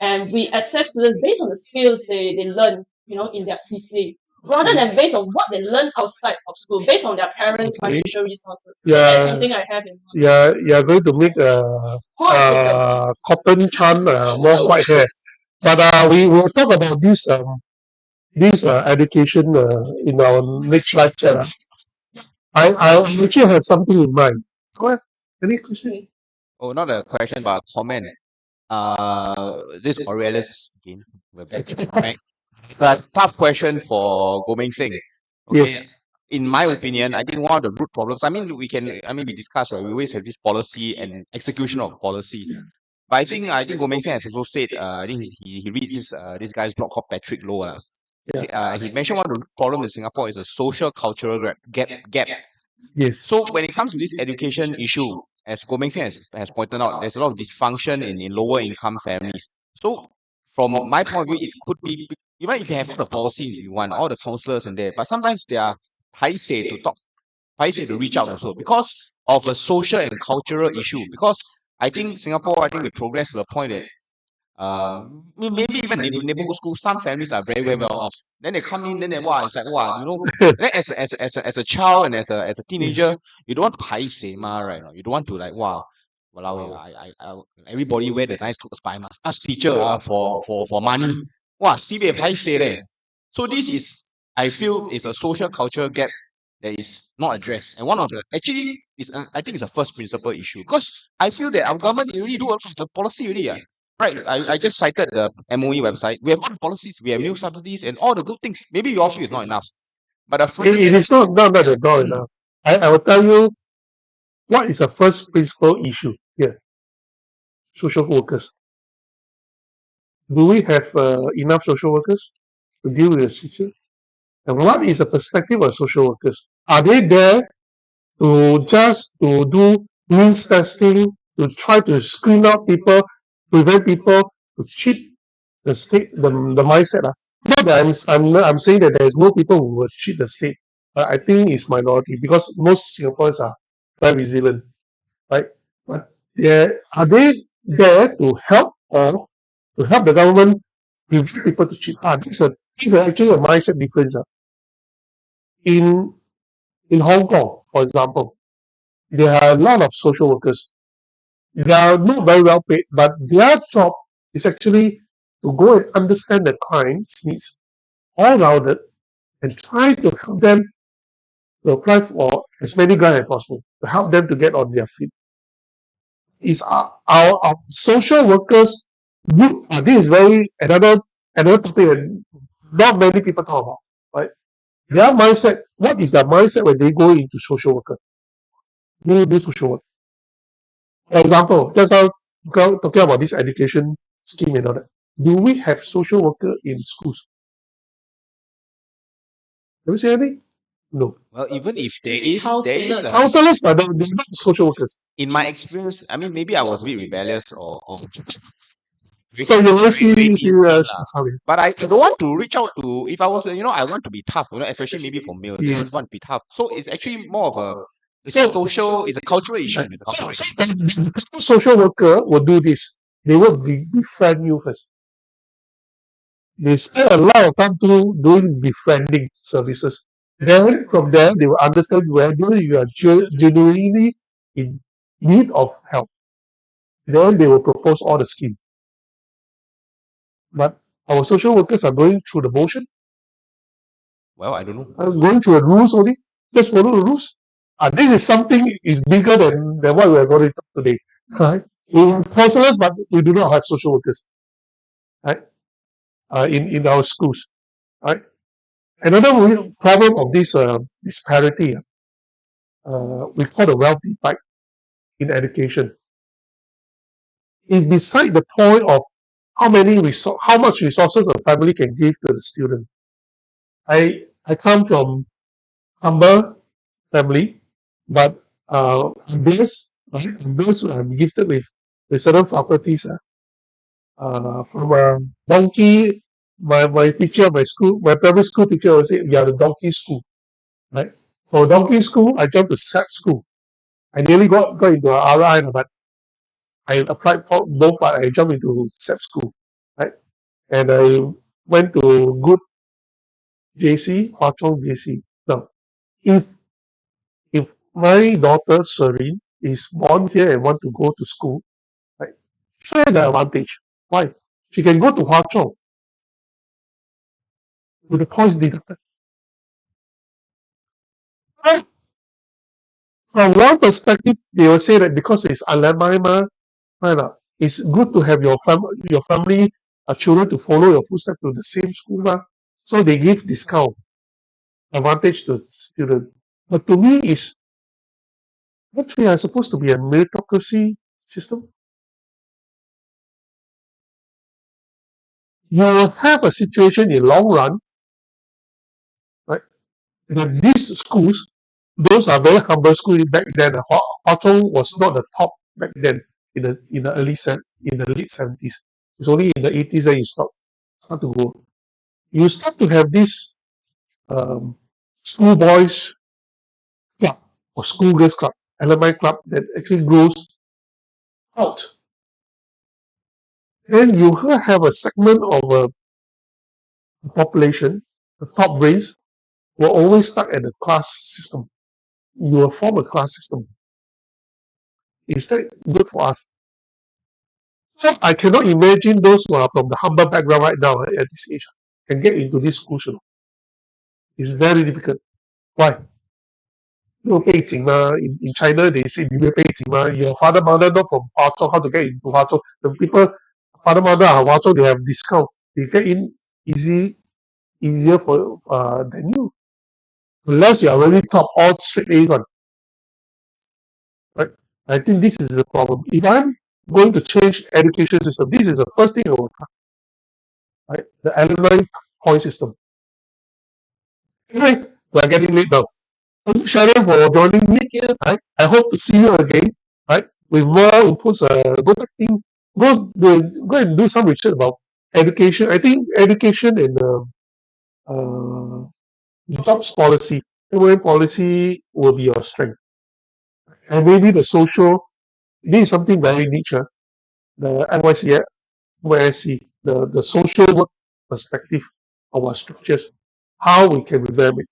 and we assess students based on the skills they learn, in their CCA, rather than based on what they learn outside of school, based on their parents' Okay. financial resources. So Yeah. that's something I have in mind. You're going to make cotton chan more white hair. But we will talk about this education in our next live chat. I actually have something in mind. Go ahead. Any question? Oh, not a question, but a comment. This Aurelis again. We're back. Right? But tough question for Gomeng Singh. Okay. Yes. In my opinion, I think one of the root problems. We discuss, right? We always have this policy and execution of policy. But I think Gomeng Singh has also said. I think he reads this guy's blog called Patrick Lowe. He mentioned one of the problems in Singapore is a social cultural gap. Yes. So when it comes to this education issue, as Gomeng Singh has pointed out, there's a lot of dysfunction in lower income families. So from my point of view, it could be, even if you have all the policy you want, all the counselors and there, but sometimes they are paiseh to talk, paiseh to reach out also because of a social and cultural issue. Because I think Singapore, we progress to the point that maybe even neighborhood schools, some families are very well off. Then they come in, then it's like then as a child and as a teenager, you don't want to paiseh ma, right? You don't want to like walao, everybody wear the nice clothes, but I must ask teacher for money. Sibei paiseh leh. So this is, I feel, is a social cultural gap that is not addressed. And one of the actually is I think it's a first principle issue, because I feel that our government already do a lot of the policy already. Right, I just cited the MOE website. We have all the policies, we have new subsidies and all the good things. Maybe you all feel it's not enough, but It is not enough. I will tell you what is the first principle issue here. Social workers. Do we have enough social workers to deal with the situation? And what is the perspective of social workers? Are they there to just to do means testing, to try to screen out people, prevent people to cheat the state, the mindset? Not that I'm saying that there is no people who will cheat the state, but I think it's minority because most Singaporeans are very resilient, right? But are they there to help or to help the government prevent people to cheat? This is actually a mindset difference. In Hong Kong, for example, there are a lot of social workers. They are not very well paid, but their job is actually to go and understand the client's needs all rounded and try to help them to apply for as many grants as possible to help them to get on their feet. Is our social workers good? This is another topic that not many people talk about, right? Their mindset, what is their mindset when they go into social worker? They do social work. For example, just now talking about this education scheme and all that. Do we have social worker in schools? Have you seen any? No. well, even if there is Counselors, but they're not social workers. in my experience, I mean, maybe I was a bit rebellious or So you will see, sorry. but I don't want to reach out to, if I was, I want to be tough, especially maybe for male, I Yes. want to be tough. So it's actually more of a, it's a cultural issue. It's a cultural issue. The social worker will do this. They will befriend you first. They spend a lot of time doing befriending services. Then from there, they will understand whether you are genuinely in need of help. Then they will propose all the scheme. But our social workers are going through the motion. Well, I don't know. Going through the rules only. Just follow the rules. This is something is bigger than what we are going to talk today. Right? We have counselors, but we do not have social workers. Right? In our schools. Right? Another problem of this disparity, we call the wealth divide in education, is beside the point of how much resources a family can give to the student. I come from humble family, but I'm blessed. Right? I'm blessed. I'm gifted with certain faculties. From a donkey, my teacher, my primary school teacher always say, "You are the donkey school." Right? For donkey school, I jumped to SAP school. I nearly got into a RI, but I applied for both, but I jumped into SAP school. Right? And I went to good JC, Hwa Chong JC. Now, if my daughter Sharon is born here and want to go to school, right, share the advantage. Why? She can go to Hwa Chong with the points deducted. Right? From one perspective, they will say that because it's alumni, it's good to have your family children to follow your footsteps to the same school. So they give discount advantage to students. But to me, what we are supposed to be a meritocracy system. You will have a situation in long run, right? That these schools, those are very humble schools back then. Hwa Chong was not the top back then in the late 70s. It's only in the 80s that you start to go. You start to have this school boys club or school girls club, alumni club that actually grows out. Then you have a segment of a population, the top brains, will always stuck at the class system. You will form a class system. Is that good for us? So I cannot imagine those who are from the humble background right now at this age can get into this school. It's very difficult. Why? In China, they say your father, mother not from Huazhong, how to get into Huazhong? The people, father, mother are Huazhong, they have discount. They get in easier for than you. Unless you are really top all straight A's one. Right? I think this is the problem. If I'm going to change education system, this is the first thing I will cut. Right? The alumni point system. Anyway, we are getting late now. Thank you, Sharon, for joining me. Thank you. Right? I hope to see you again. Right? With more inputs, go and do some research about education. I think education and jobs policy, employment policy will be your strength. And maybe the social, this is something very niche. The NYSC, the social work perspective of our structures, how we can revamp it.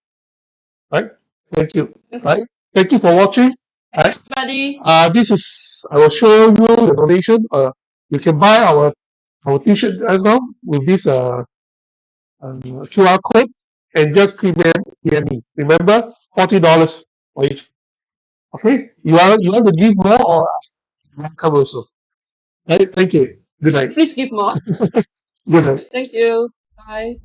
Right? Thank you. Right? Thank you for watching. Right? Everybody. This is, I will show you the donation. You can buy our t-shirt as now with this QR code and just PM me. Remember, $40 for each. Okay? You want to give more or welcome also. Right? Thank you. Good night. Please give more. Good night. Thank you. Bye.